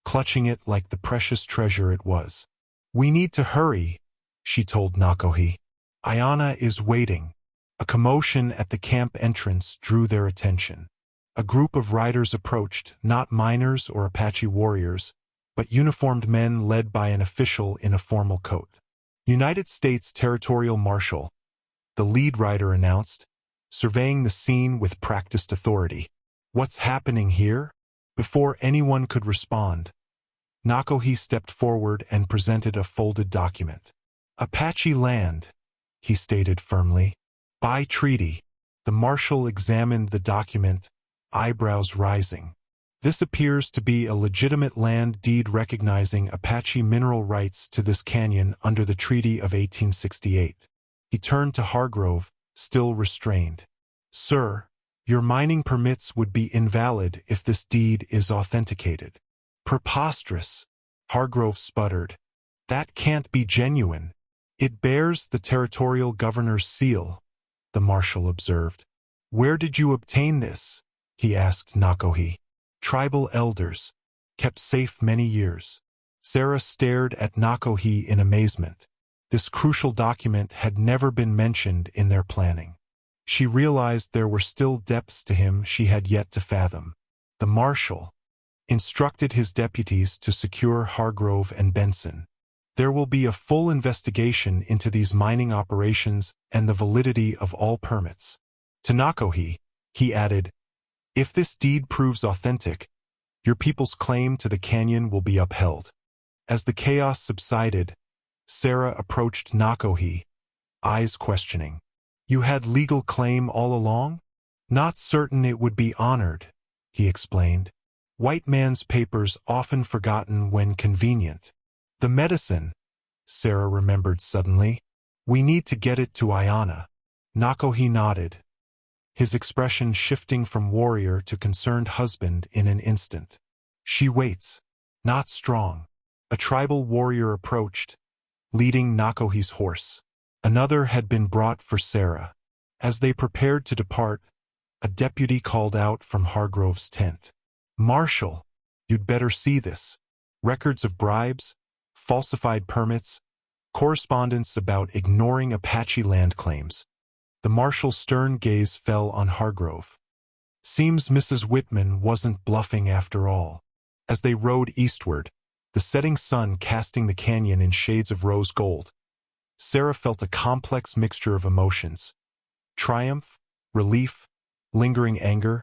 clutching it like the precious treasure it was. "We need to hurry," she told Nakohi. "Ayana is waiting." A commotion at the camp entrance drew their attention. A group of riders approached, not miners or Apache warriors, but uniformed men led by an official in a formal coat. "United States Territorial Marshal," the lead rider announced, surveying the scene with practiced authority. "What's happening here?" Before anyone could respond, Nakohi stepped forward and presented a folded document. "Apache land," he stated firmly. "By treaty." The marshal examined the document, eyebrows rising. "This appears to be a legitimate land deed recognizing Apache mineral rights to this canyon under the Treaty of 1868. He turned to Hargrove, still restrained. "Sir, your mining permits would be invalid if this deed is authenticated." "Preposterous," Hargrove sputtered. "That can't be genuine." "It bears the territorial governor's seal," the marshal observed. "Where did you obtain this?" he asked Nakohi. "Tribal elders. Kept safe many years." Sarah stared at Nakohi in amazement. This crucial document had never been mentioned in their planning. She realized there were still depths to him she had yet to fathom. The marshal instructed his deputies to secure Hargrove and Benson. "There will be a full investigation into these mining operations and the validity of all permits." To Nakohi, he added, If this deed proves authentic, your people's claim to the canyon will be upheld. As the chaos subsided, Sarah approached Nakohi, eyes questioning. You had legal claim all along? Not certain it would be honored, he explained. White man's papers often forgotten when convenient. The medicine, Sarah remembered suddenly. We need to get it to Ayana. Nakohi nodded, his expression shifting from warrior to concerned husband in an instant. She waits, not strong. A tribal warrior approached, leading Nakohi's horse. Another had been brought for Sarah. As they prepared to depart, a deputy called out from Hargrove's tent. Marshal, you'd better see this. Records of bribes, falsified permits, correspondence about ignoring Apache land claims. The marshal's stern gaze fell on Hargrove. Seems Mrs. Whitman wasn't bluffing after all. As they rode eastward, the setting sun casting the canyon in shades of rose gold, Sarah felt a complex mixture of emotions. Triumph, relief, lingering anger,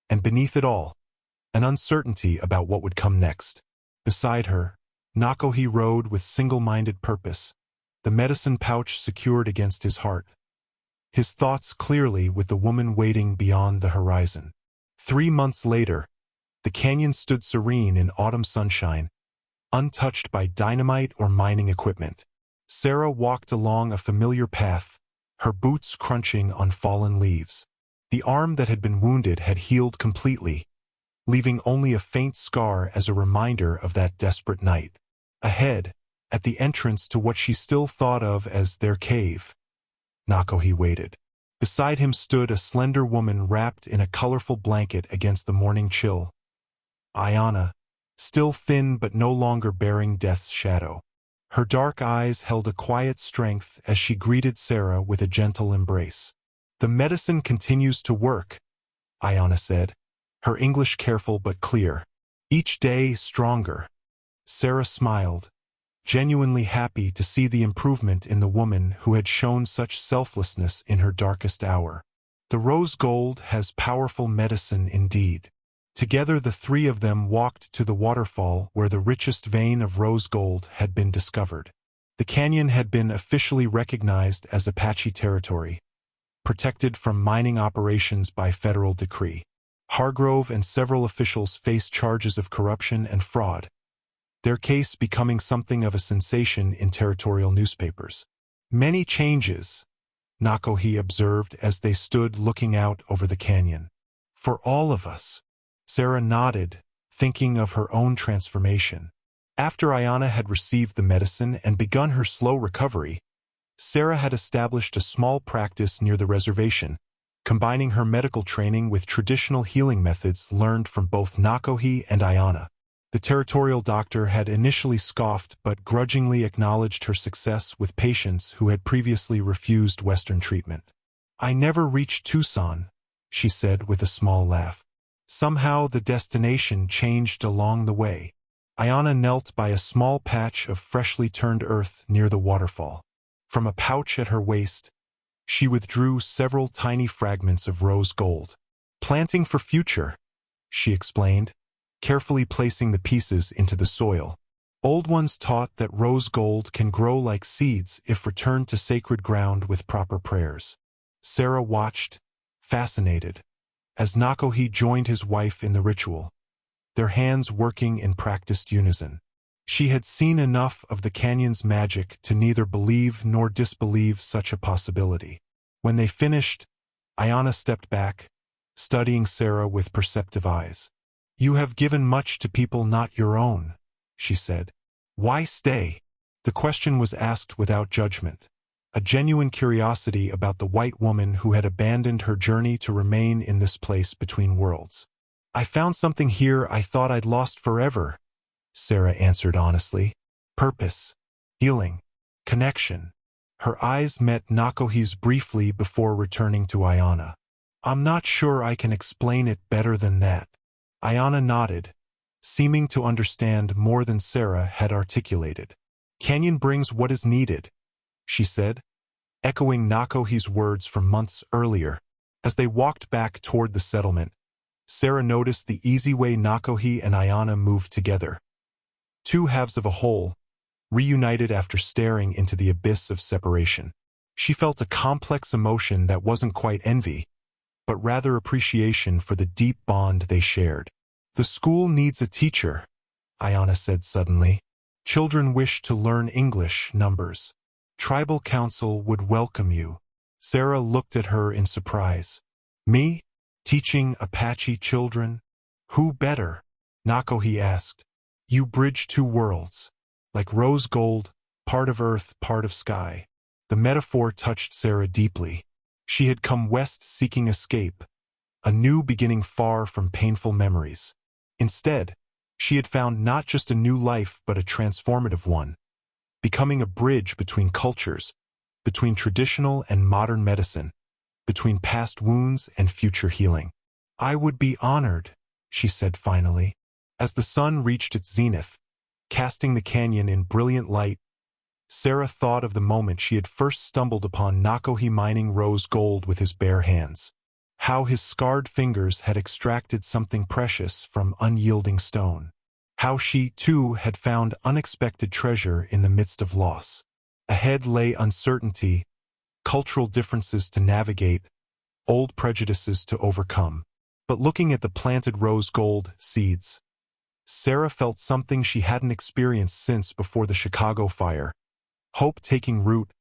and beneath it all, an uncertainty about what would come next. Beside her, Nakohi rode with single-minded purpose, the medicine pouch secured against his heart. His thoughts clearly with the woman waiting beyond the horizon. 3 months later, the canyon stood serene in autumn sunshine, untouched by dynamite or mining equipment. Sarah walked along a familiar path, her boots crunching on fallen leaves. The arm that had been wounded had healed completely, leaving only a faint scar as a reminder of that desperate night. Ahead, at the entrance to what she still thought of as their cave, Nakohi waited. Beside him stood a slender woman wrapped in a colorful blanket against the morning chill. Ayana, still thin but no longer bearing death's shadow. Her dark eyes held a quiet strength as she greeted Sarah with a gentle embrace. The medicine continues to work, Ayana said, her English careful but clear. Each day stronger. Sarah smiled, genuinely happy to see the improvement in the woman who had shown such selflessness in her darkest hour. The rose gold has powerful medicine indeed. Together the three of them walked to the waterfall where the richest vein of rose gold had been discovered. The canyon had been officially recognized as Apache territory, protected from mining operations by federal decree. Hargrove and several officials faced charges of corruption and fraud, their case becoming something of a sensation in territorial newspapers. Many changes, Nakohi observed as they stood looking out over the canyon. For all of us. Sarah nodded, thinking of her own transformation. After Ayana had received the medicine and begun her slow recovery, Sarah had established a small practice near the reservation, combining her medical training with traditional healing methods learned from both Nakohi and Ayana. The territorial doctor had initially scoffed but grudgingly acknowledged her success with patients who had previously refused Western treatment. I never reached Tucson, she said with a small laugh. Somehow the destination changed along the way. Ayana knelt by a small patch of freshly turned earth near the waterfall. From a pouch at her waist, she withdrew several tiny fragments of rose gold. Planting for future, she explained, carefully placing the pieces into the soil. Old ones taught that rose gold can grow like seeds if returned to sacred ground with proper prayers. Sarah watched, fascinated, as Nakohi joined his wife in the ritual, their hands working in practiced unison. She had seen enough of the canyon's magic to neither believe nor disbelieve such a possibility. When they finished, Ayana stepped back, studying Sarah with perceptive eyes. You have given much to people not your own, she said. Why stay? The question was asked without judgment, a genuine curiosity about the white woman who had abandoned her journey to remain in this place between worlds. I found something here I thought I'd lost forever, Sarah answered honestly. Purpose, healing, connection. Her eyes met Nakohi's briefly before returning to Ayana. I'm not sure I can explain it better than that. Ayana nodded, seeming to understand more than Sarah had articulated. Canyon brings what is needed, she said, echoing Nakohi's words from months earlier. As they walked back toward the settlement, Sarah noticed the easy way Nakohi and Ayana moved together. Two halves of a whole, reunited after staring into the abyss of separation. She felt a complex emotion that wasn't quite envy, but rather appreciation for the deep bond they shared. "The school needs a teacher," Ayana said suddenly. "Children wish to learn English numbers. Tribal council would welcome you." Sarah looked at her in surprise. "Me? Teaching Apache children? Who better?" Nakohi asked. "You bridge two worlds. Like rose gold, part of earth, part of sky." The metaphor touched Sarah deeply. She had come west seeking escape, a new beginning far from painful memories. Instead, she had found not just a new life but a transformative one, becoming a bridge between cultures, between traditional and modern medicine, between past wounds and future healing. "I would be honored," she said finally. As the sun reached its zenith, casting the canyon in brilliant light, Sarah thought of the moment she had first stumbled upon Nakohi mining rose gold with his bare hands. How his scarred fingers had extracted something precious from unyielding stone. How she, too, had found unexpected treasure in the midst of loss. Ahead lay uncertainty, cultural differences to navigate, old prejudices to overcome. But looking at the planted rose gold seeds, Sarah felt something she hadn't experienced since before the Chicago fire. Hope taking root,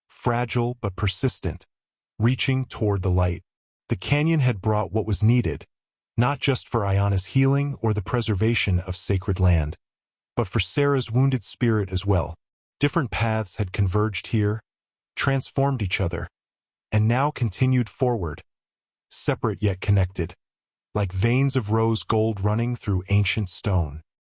fragile but persistent, reaching toward the light. The canyon had brought what was needed, not just for Ayana's healing or the preservation of sacred land, but for Sarah's wounded spirit as well. Different paths had converged here, transformed each other, and now continued forward, separate yet connected, like veins of rose gold running through ancient stone.